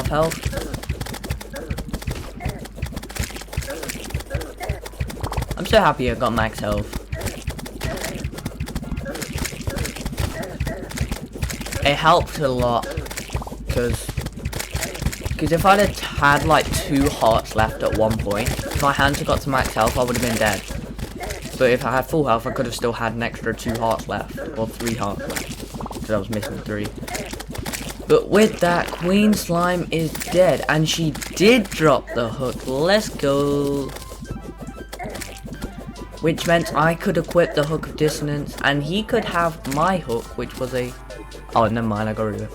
I'm so happy I got max health. It helped a lot, because if I'd have had like 2 hearts left at one point, if my hands had got to max health, I would have been dead. But if I had full health, I could have still had an extra 2 hearts left, or 3 hearts left, because I was missing 3. But with that, Queen Slime is dead, and she did drop the hook. Let's go. Which meant I could equip the Hook of Dissonance, and he could have my hook, which was a... Oh, never mind, I got rid of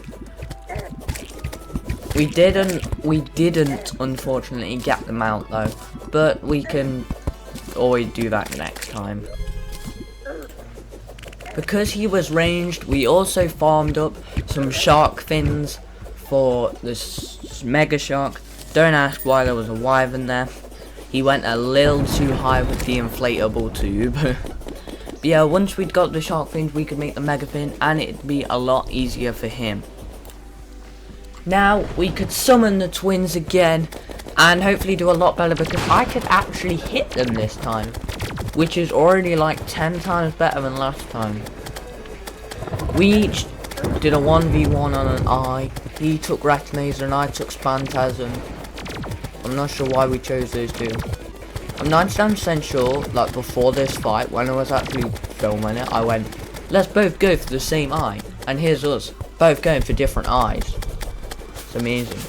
it. We didn't, unfortunately, get them out, though. But we can always do that next time. Because he was ranged, we also farmed up some shark fins for this mega shark. Don't ask why there was a wyvern there. He went a little too high with the inflatable tube. But yeah, once we'd got the shark fins, we could make the mega fin, and it'd be a lot easier for him. Now we could summon the twins again, and hopefully do a lot better, because I could actually hit them this time, which is already like 10 times better than last time. We each did a 1v1 on an eye. He took Recognizer and I took Phantasm. I'm not sure why we chose those two. I'm 99% sure, like before this fight, when I was actually filming it, I went, let's both go for the same eye. And here's us, both going for different eyes. It's amazing.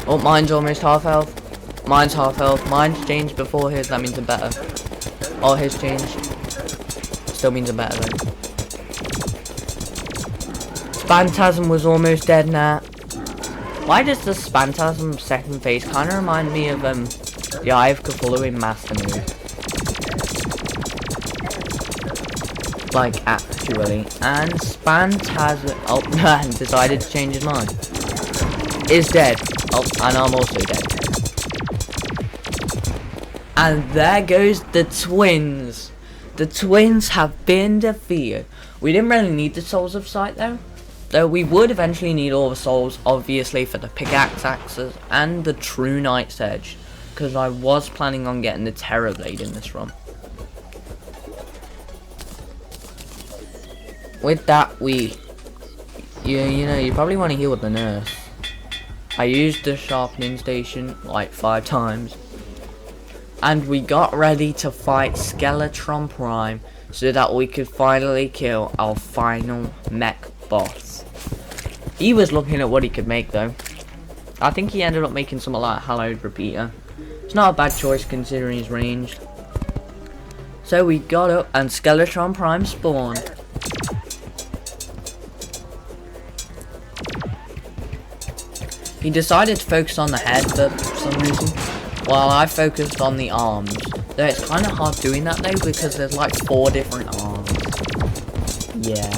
Oh, mine's almost half health. Mine's half health. Mine's changed before his, that means I'm better. Oh, his changed. Still means I'm better then. Phantasm was almost dead now. Why does the Phantasm second phase kind of remind me of the Eye of Cthulhu in Master Move? Like, actually. And Phantasm... Oh, man, decided to change his mind. Is dead. Oh, and I'm also dead. And there goes the twins. The twins have been defeated. We didn't really need the Souls of Sight though. Though we would eventually need all the souls, obviously, for the pickaxe axes and the true Knight's Edge. Because I was planning on getting the Terror Blade in this run. With that, you know, you probably want to heal with the nurse. I used the sharpening station like 5 times. And we got ready to fight Skeletron Prime so that we could finally kill our final mech boss. He was looking at what he could make though. I think he ended up making something like Hallowed Repeater. It's not a bad choice considering he's ranged. So we got up and Skeletron Prime spawned. He decided to focus on the head for some reason, while I focused on the arms. Though it's kind of hard doing that though, because there's like 4 different arms. Yeah.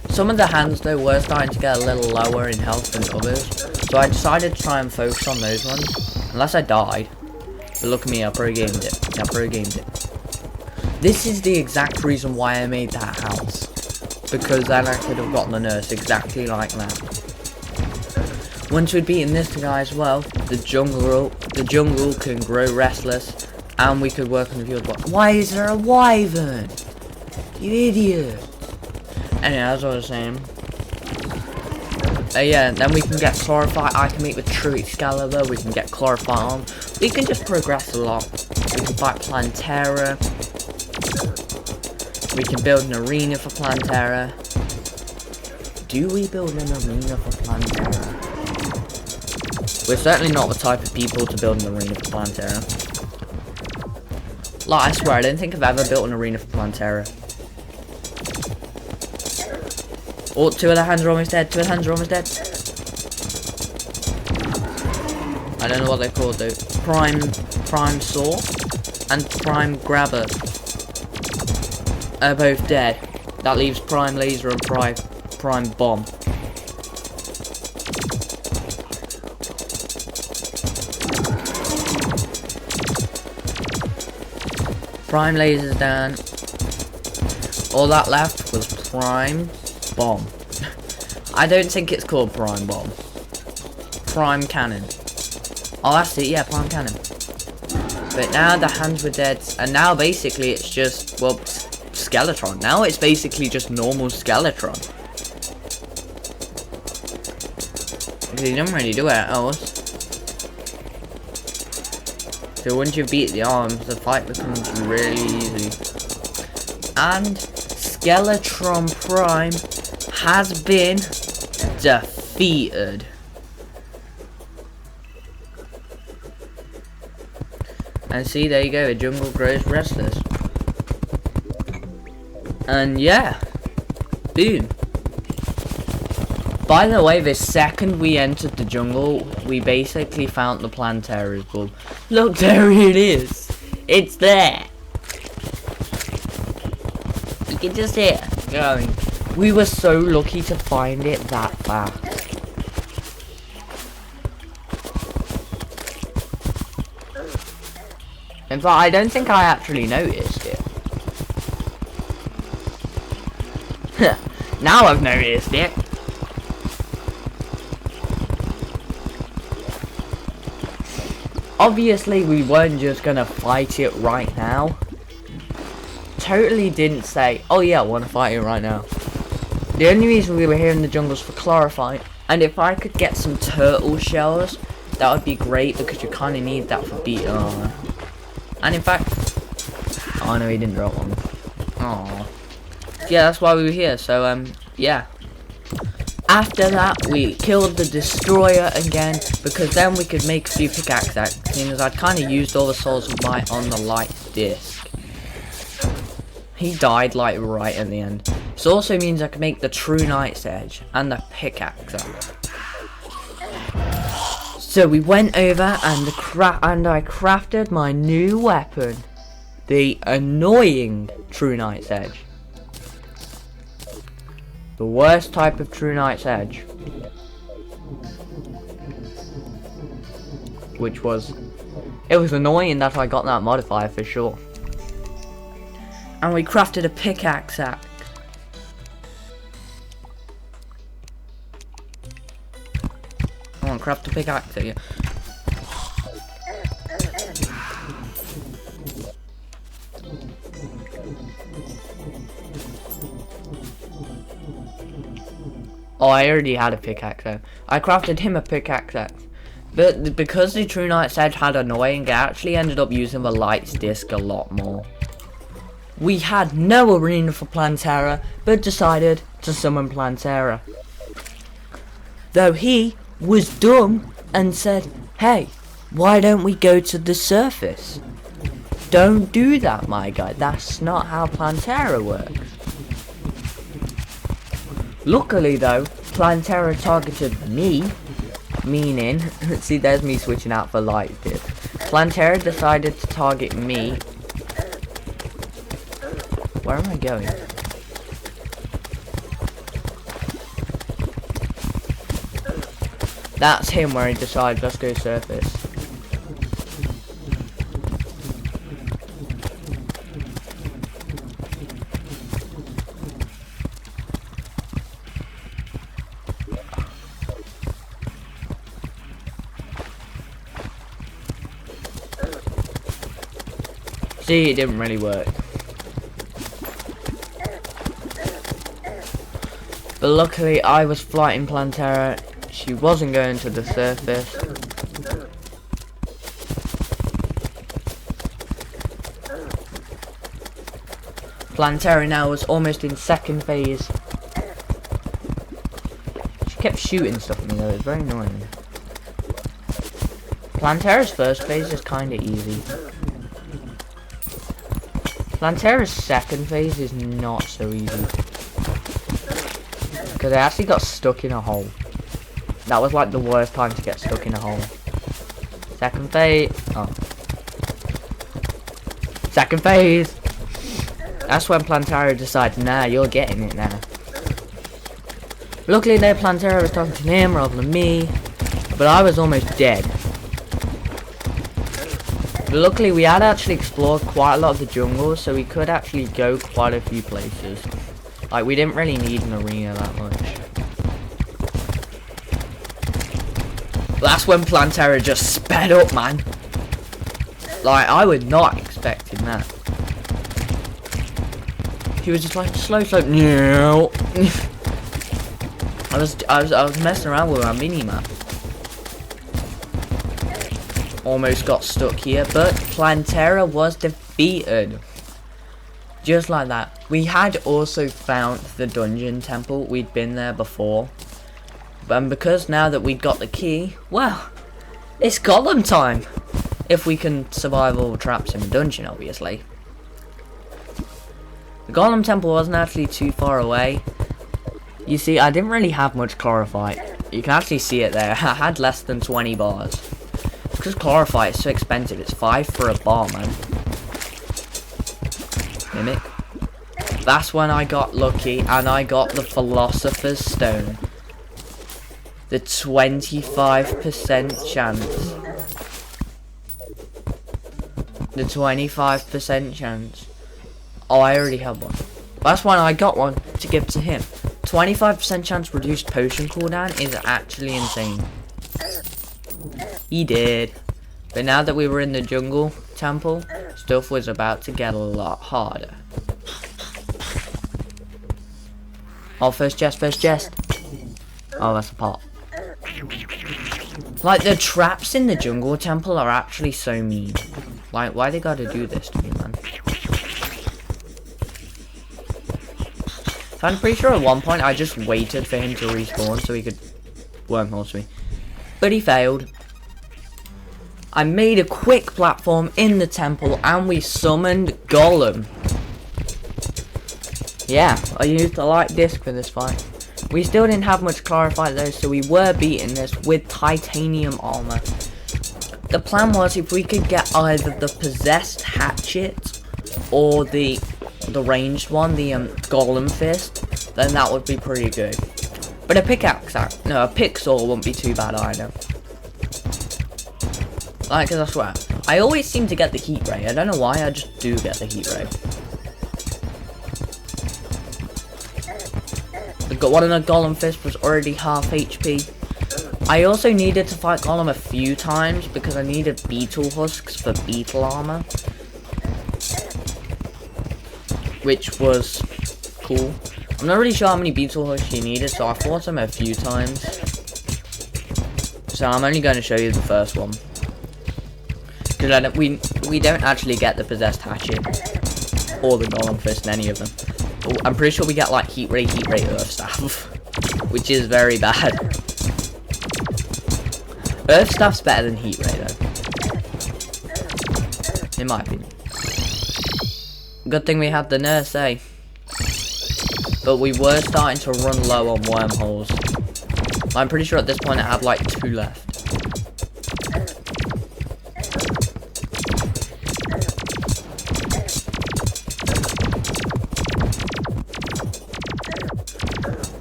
Some of the hands though were starting to get a little lower in health than others, so I decided to try and focus on those ones, unless I died. But look at me, I pro-gamed it. I pro-gamed it. This is the exact reason why I made that house. Because then I could have gotten the nurse exactly like that. Once we'd beaten this guy as well, the jungle can grow restless, and we could work on the field. Why is there a wyvern? You idiot. Anyway, as I was saying. Yeah, then we can get Chlorophyte. I can meet with True Excalibur. We can get Chlorophyte on. We can just progress a lot. We can fight Plantera. We can build an arena for Plantera. Do we build an arena for Plantera? We're certainly not the type of people to build an arena for Plantera. Like, I swear, I don't think I've ever built an arena for Plantera. Oh, 2 of the hands are almost dead. 2 of the hands are almost dead. I don't know what they're called though. Prime Saw and Prime Grabber are both dead. That leaves Prime Laser and Prime Bomb. Prime Laser's down. All that left was Prime Bomb. I don't think it's called Prime Bomb. Prime Cannon. Oh, that's it, yeah, Prime Cannon. But now the hands were dead, and now basically it's just, well, Skeletron. Now it's basically just normal Skeletron. He doesn't really do it else. So once you beat the arms, the fight becomes really easy. And Skeletron Prime has been defeated. And see, there you go, a jungle grows restless. And yeah, boom. By the way, the second we entered the jungle, we basically found the Plantera's bulb. Look, there it is. It's there. You can just hear it going. We were so lucky to find it that fast. In fact, I don't think I actually noticed it. Now I've noticed it. Obviously, we weren't just gonna fight it right now. Totally didn't say, oh yeah, I want to fight it right now. The only reason we were here in the jungle is for clarifying. And if I could get some turtle shells, that would be great because you kind of need that for beating armor. And in fact, oh no, he didn't drop one. Oh, yeah, that's why we were here. So yeah. After that, we killed the destroyer again because then we could make a few pickaxes. Seeing as I'd kind of used all the souls of might on the light disc. He died like right at the end. This also means I can make the true knight's edge and the pickaxe. So we went over and I crafted my new weapon, the annoying true knight's edge. The worst type of true knight's edge, which was, it was annoying that I got that modifier for sure. And we crafted a pickaxe axe. Come on, craft a pickaxe again. Oh, I already had a pickaxe though. I crafted him a pickaxe. But because the True Knight's Edge had annoying, I actually ended up using the Light's Disc a lot more. We had no arena for Plantera, but decided to summon Plantera. Though he was dumb and said, hey, why don't we go to the surface? Don't do that, my guy. That's not how Plantera works. Luckily though, Plantera targeted me, meaning, see there's me switching out for light disc. Plantera decided to target me. Where am I going? That's him where he decides, let's go surface. See, it didn't really work. But luckily I was flighting Plantera. She wasn't going to the surface. Plantera now was almost in second phase. She kept shooting stuff at me though, it was very annoying. Plantera's first phase is kinda easy. Plantera's second phase is not so easy. Because I actually got stuck in a hole. That was like the worst time to get stuck in a hole. Second phase. Oh. Second phase. That's when Plantera decided, nah, you're getting it now. Luckily though, Plantera was talking to him rather than me. But I was almost dead. But luckily we had actually explored quite a lot of the jungle, so we could actually go quite a few places. Like, we didn't really need an arena that much. That's when Plantera just sped up, man. Like, I was not expecting that. He he was just like slow. No. I was messing around with our mini map. Almost got stuck here, but Plantera was defeated. Just like that. We had also found the dungeon temple. We'd been there before. And because now that we'd got the key, well, it's golem time. If we can survive all the traps in the dungeon, obviously. The golem temple wasn't actually too far away. You see, I didn't really have much chlorophyte. You can actually see it there. I had less than 20 bars. It's because chlorophyte is so expensive. It's 5 for a bar, man. Mimic. That's when I got lucky and I got the Philosopher's Stone. The 25% chance. The 25% chance. Oh, I already have one. That's when I got one to give to him. 25% chance reduced potion cooldown is actually insane. He did. But now that we were in the jungle temple, stuff was about to get a lot harder. Oh, first chest. Oh, that's a pot. Like, the traps in the jungle temple are actually so mean. Like, why they gotta do this to me, man? So I'm pretty sure at one point I just waited for him to respawn so he could wormhole me. But he failed. I made a quick platform in the temple and we summoned Golem. Yeah, I used a light disc for this fight. We still didn't have much chlorophyte though, so we were beating this with titanium armor. The plan was if we could get either the possessed hatchet or the ranged one, the golem fist, then that would be pretty good. But a pickaxe, no, a pixel wouldn't be too bad either. Like, cause I swear, I always seem to get the heat ray. I don't know why, I just do get the heat ray. One of the golem fist was already half HP. I also needed to fight golem a few times because I needed beetle husks for beetle armor, which was cool. I'm not really sure how many beetle husks you needed, so I fought them a few times. So I'm only going to show you the first one. Because we don't actually get the possessed hatchet or the golem fist in any of them. I'm pretty sure we get like heat ray, earth staff, which is very bad. Earth staff's better than heat ray though, in my opinion. Good thing we had the nurse, eh? But we were starting to run low on wormholes. I'm pretty sure at this point I have like 2 left.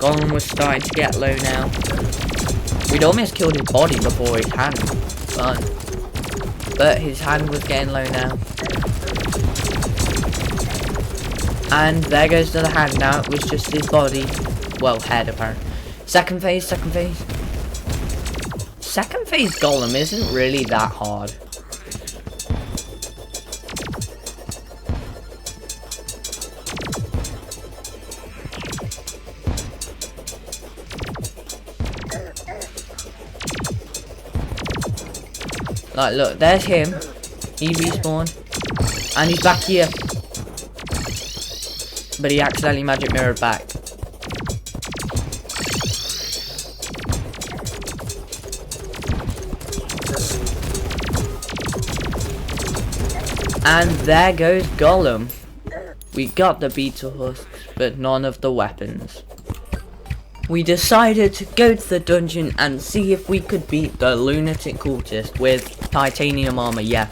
Golem was starting to get low now. We'd almost killed his body before his hand. But his hand was getting low now. And there goes to the hand now. It was just his body. Well, head apparently. Second phase. Second phase golem isn't really that hard. Like, look, there's him. He respawned. And he's back here. But he accidentally magic mirrored back. And there goes Golem. We got the beetle husks, but none of the weapons. We decided to go to the dungeon and see if we could beat the lunatic cultist with titanium armor. Yeah,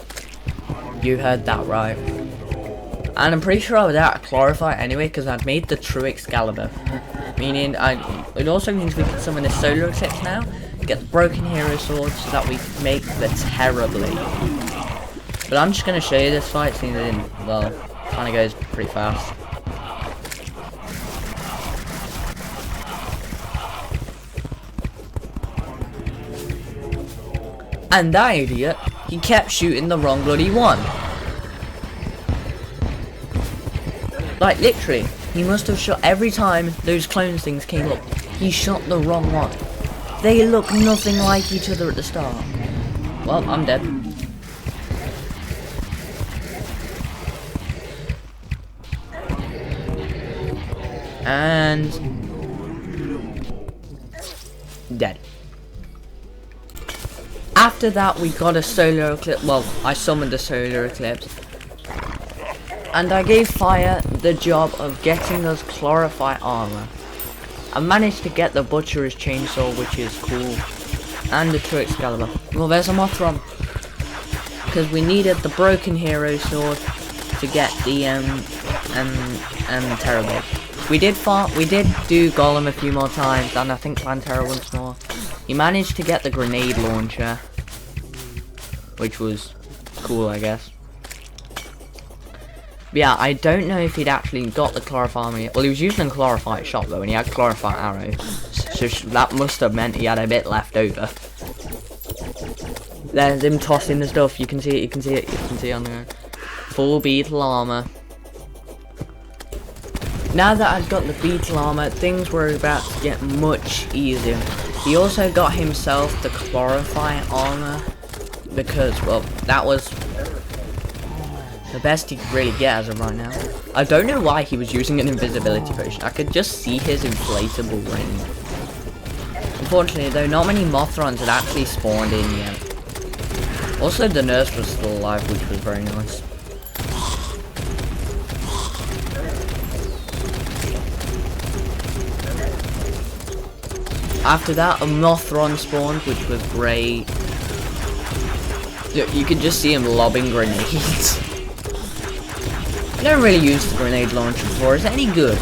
you heard that right. And I'm pretty sure I was out of chlorophyte anyway because I'd made the true Excalibur. Meaning, it also means we can summon the solar eclipse now, get the broken hero sword so that we can make the Terra blade. But I'm just going to show you this fight, seeing that it, well, kind of goes pretty fast. And that idiot, he kept shooting the wrong bloody one. Like, literally, He must have shot every time those clone things came up. He shot the wrong one. They look nothing like each other at the start. Well, I'm dead. And dead. After that, we got a solar eclipse. Well, I summoned a solar eclipse. And I gave Fire the job of getting us chlorophyte armor. I managed to get the Butcher's chainsaw, which is cool. And the true Excalibur. Well, there's a Mothron. Because we needed the broken hero sword to get the Terraria. We did do Golem a few more times, and I think Plantera once more. He managed to get the grenade launcher, which was cool, I guess. But yeah, I don't know if he'd actually got the chlorophyte armor yet. Well, he was using a chlorophyte shot though, and he had chlorophyte arrow, so that must have meant he had a bit left over. There's him tossing the stuff. You can see it. You can see it. You can see it on the ground. Full beetle armor. Now that I've got the beetle armor, things were about to get much easier. He also got himself the chlorophyte armor because, well, that was the best he could really get as of right now. I don't know why he was using an invisibility potion. I could just see his inflatable ring. Unfortunately, though, not many Mothrons had actually spawned in yet. Also, the nurse was still alive, which was very nice. After that, a Mothron spawned, which was great. You could just see him lobbing grenades. I don't really use the grenade launcher before. Is it any good?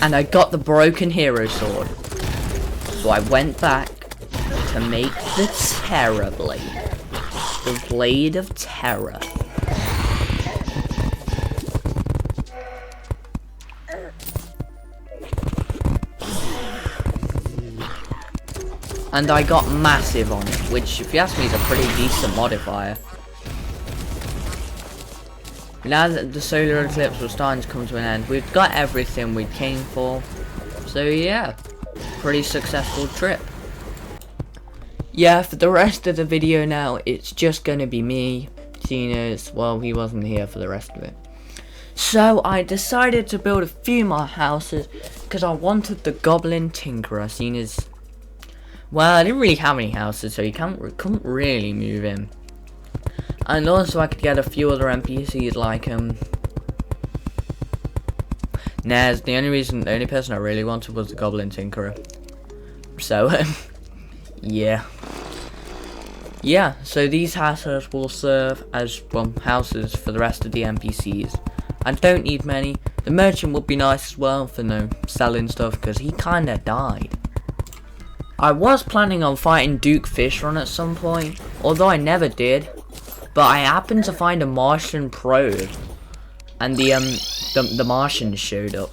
And I got the broken hero sword. So I went back to make the Terror Blade. The Blade of Terror. And I got massive on it, which, if you ask me, is a pretty decent modifier. Now that the solar eclipse was starting to come to an end, we've got everything we came for. So yeah, pretty successful trip. Yeah, for the rest of the video now, it's just gonna be me, seeing as, well, he wasn't here for the rest of it. So I decided to build a few more houses, because I wanted the Goblin Tinkerer, seeing as, well, I didn't really have any houses, so you couldn't really move in. And also I could get a few other NPCs like Nez. The only person I really wanted was the Goblin Tinkerer. So yeah. Yeah, so these houses will serve as, well, houses for the rest of the NPCs. I don't need many. The merchant would be nice as well for selling stuff, because he kinda died. I was planning on fighting Duke Fishron at some point, although I never did. But I happened to find a Martian probe, and the Martians showed up.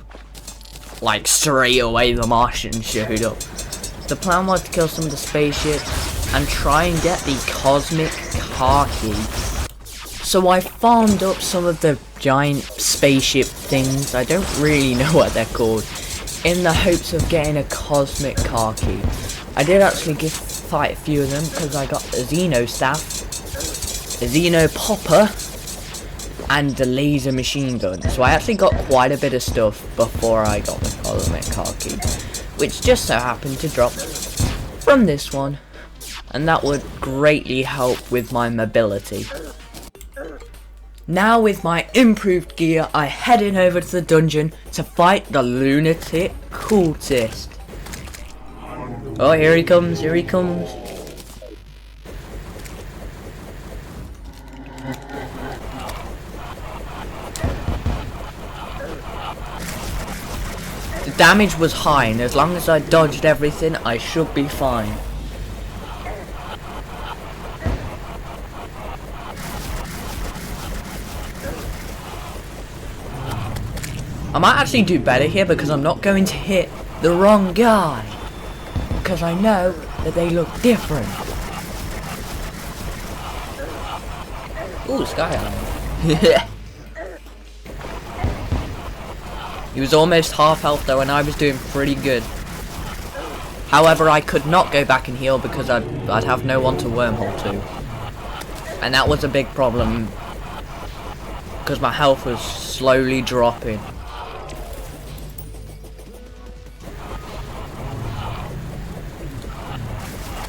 Like, straight away the Martians showed up. The plan was to kill some of the spaceships and try and get the cosmic car key. So I farmed up some of the giant spaceship things, I don't really know what they're called, in the hopes of getting a cosmic car key. I did actually fight a few of them, because I got a Xeno staff, a Xeno popper, and the laser machine gun. So I actually got quite a bit of stuff before I got the cosmic car key, which just so happened to drop from this one, and that would greatly help with my mobility. Now with my improved gear, I headed over to the dungeon to fight the lunatic cultist. Oh, here he comes, here he comes. The damage was high, and as long as I dodged everything, I should be fine. I might actually do better here, because I'm not going to hit the wrong guy, because I know that they look different. Ooh, sky armor. He was almost half health though, and I was doing pretty good. However, I could not go back and heal because I'd have no one to wormhole to. And that was a big problem. Because my health was slowly dropping.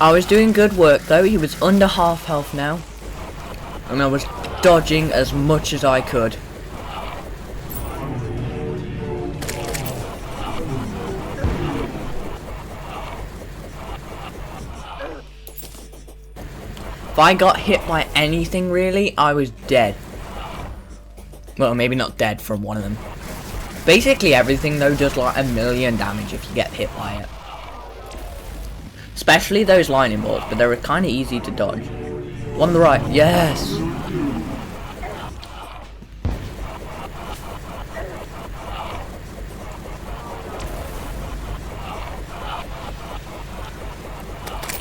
I was doing good work though. He was under half health now. And I was dodging as much as I could. If I got hit by anything really, I was dead. Well, maybe not dead from one of them. Basically everything though does like 1,000,000 damage if you get hit by it. Especially those lightning bolts, but they're kind of easy to dodge. One on the right, yes!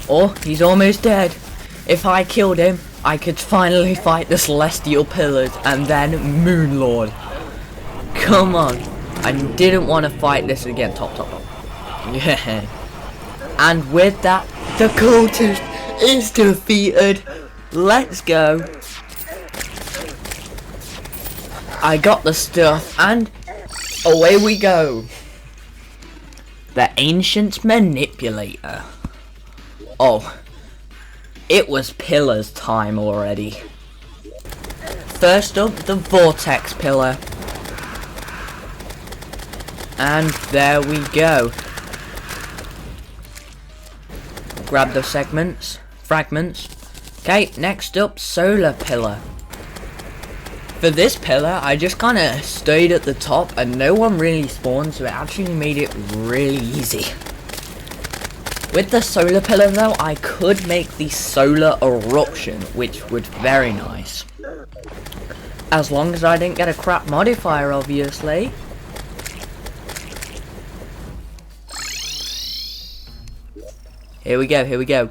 Oh, he's almost dead. If I killed him, I could finally fight the Celestial Pillars and then Moonlord. Come on. I didn't want to fight this again. Top. Yeah. And with that, the cultist is defeated. Let's go. I got the stuff and away we go. The Ancient Manipulator. Oh. It was pillars time already. First up, the Vortex Pillar. And there we go. Grab the fragments. Okay, next up, Solar Pillar. For this pillar, I just kind of stayed at the top and no one really spawned, so it actually made it really easy. With the solar pillar though, I could make the solar eruption, which was very nice. As long as I didn't get a crap modifier, obviously. Here we go.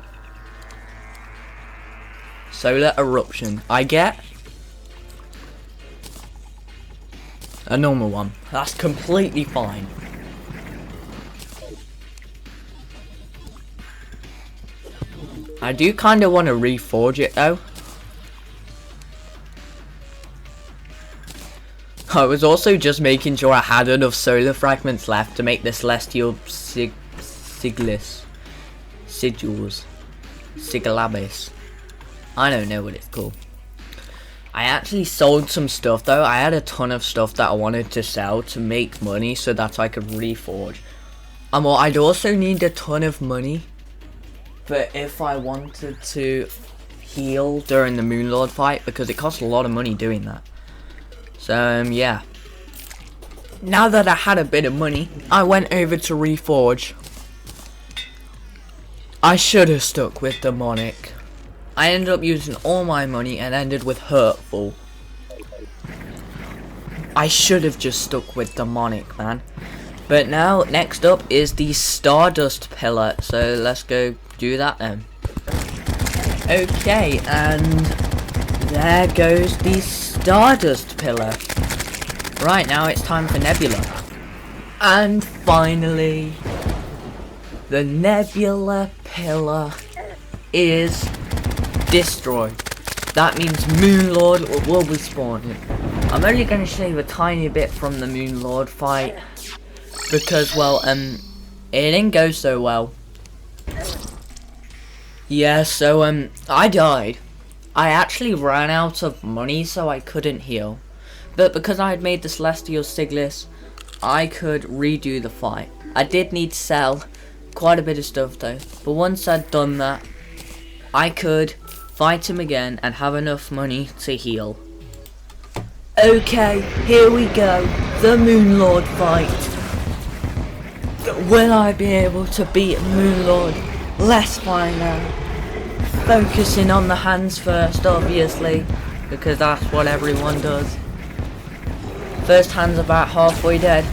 Solar eruption. I get a normal one. That's completely fine. I do kind of want to reforge it though. I was also just making sure I had enough solar fragments left to make the celestial sigils. Sigillabis. I don't know what it's called. I actually sold some stuff though. I had a ton of stuff that I wanted to sell to make money so that I could reforge. And well, I'd also need a ton of money. But if I wanted to heal during the Moonlord fight, because it costs a lot of money doing that. So, yeah. Now that I had a bit of money, I went over to Reforge. I should have stuck with Demonic. I ended up using all my money and ended with Hurtful. I should have just stuck with Demonic, man. But now, next up is the Stardust Pillar. So, let's go do that then. Okay, and there goes the Stardust Pillar. Right, now it's time for Nebula. And finally, the Nebula Pillar is destroyed. That means Moonlord will be spawning. I'm only going to save a tiny bit from the Moonlord fight. Because, well, it didn't go so well. Yeah, so, I died. I actually ran out of money, so I couldn't heal. But because I had made the Celestial Siglis, I could redo the fight. I did need to sell quite a bit of stuff, though. But once I'd done that, I could fight him again and have enough money to heal. Okay, here we go. The Moonlord fight. Will I be able to beat Moonlord? Let's find out. Focusing on the hands first, obviously, because that's what everyone does. First hand's about halfway dead.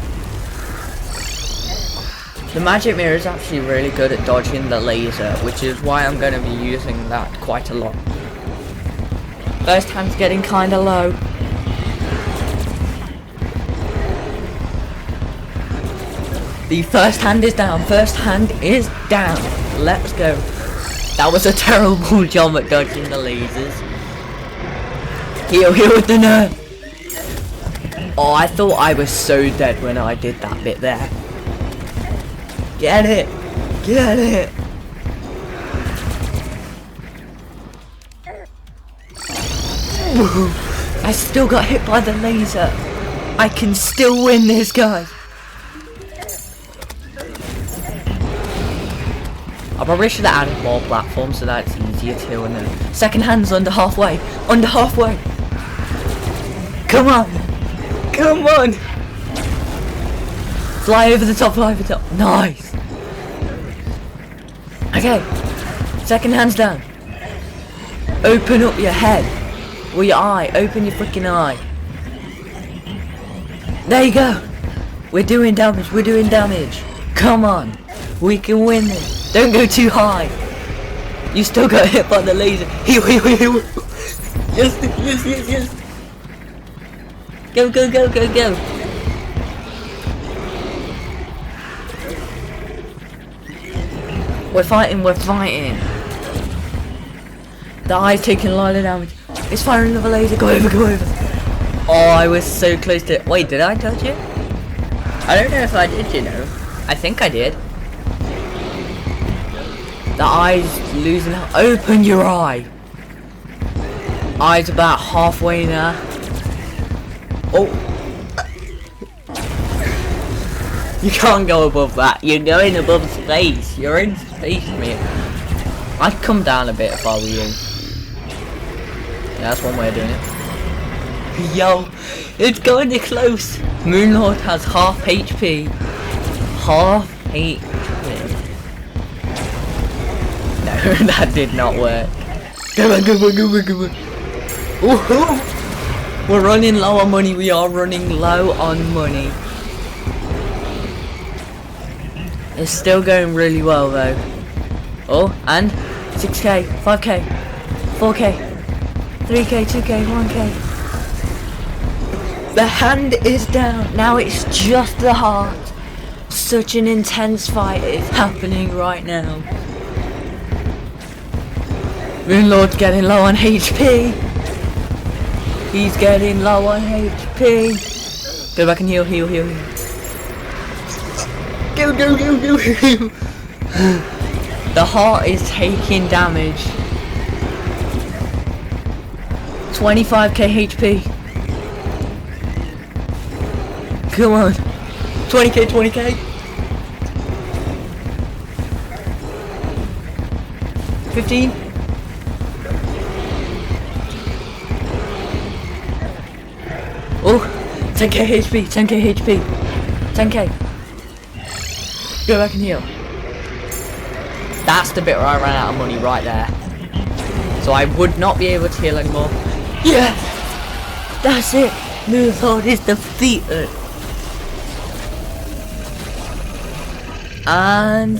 The magic mirror is actually really good at dodging the laser, which is why I'm going to be using that quite a lot. First hand's getting kinda low. The first hand is down. First hand is down. Let's go. That was a terrible job at dodging the lasers. Heal with the nerf. Oh, I thought I was so dead when I did that bit there. Get it. Get it. I still got hit by the laser. I can still win this, guys. I probably should have added more platforms so that it's easier to win them. Second hand's under halfway. Under halfway. Come on. Come on. Fly over the top, fly over the top. Nice. Okay. Second hand's down. Open up your head. Or your eye. Open your freaking eye. There you go. We're doing damage. We're doing damage. Come on. We can win this. Don't go too high. You still got hit by the laser. Heal. Yes. Go. We're fighting. The eye's taking a lot of damage. It's firing another laser. Go over. Oh, I was so close to... Wait, did I touch it? I don't know if I did, you know. I think I did. The eye's losing out. Open your eye. Eye's about halfway now. Oh. You can't go above that. You're going above space. You're in space, man. I'd come down a bit if I were you. Yeah, that's one way of doing it. Yo, it's going to close. Moonlord has half HP. Half HP. No, that did not work. Come on. Woohoo! We're running low on money. We are running low on money. It's still going really well though. Oh, and 6k, 5k, 4k, 3k, 2k, 1k. The hand is down. Now it's just the heart. Such an intense fight is happening right now. Moonlord's getting low on HP. He's getting low on HP. Go back and heal. Go. The heart is taking damage. 25k HP. Come on. 20k. 15. Oh, 10k HP. 10k. Go back and heal. That's the bit where I ran out of money right there. So I would not be able to heal anymore. Yeah! That's it! Moonlord is defeated. And...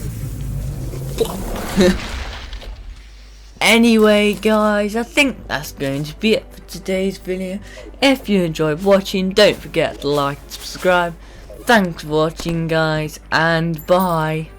anyway guys, I think that's going to be it for today's video. If you enjoyed watching, don't forget to like and subscribe. Thanks for watching guys, and bye.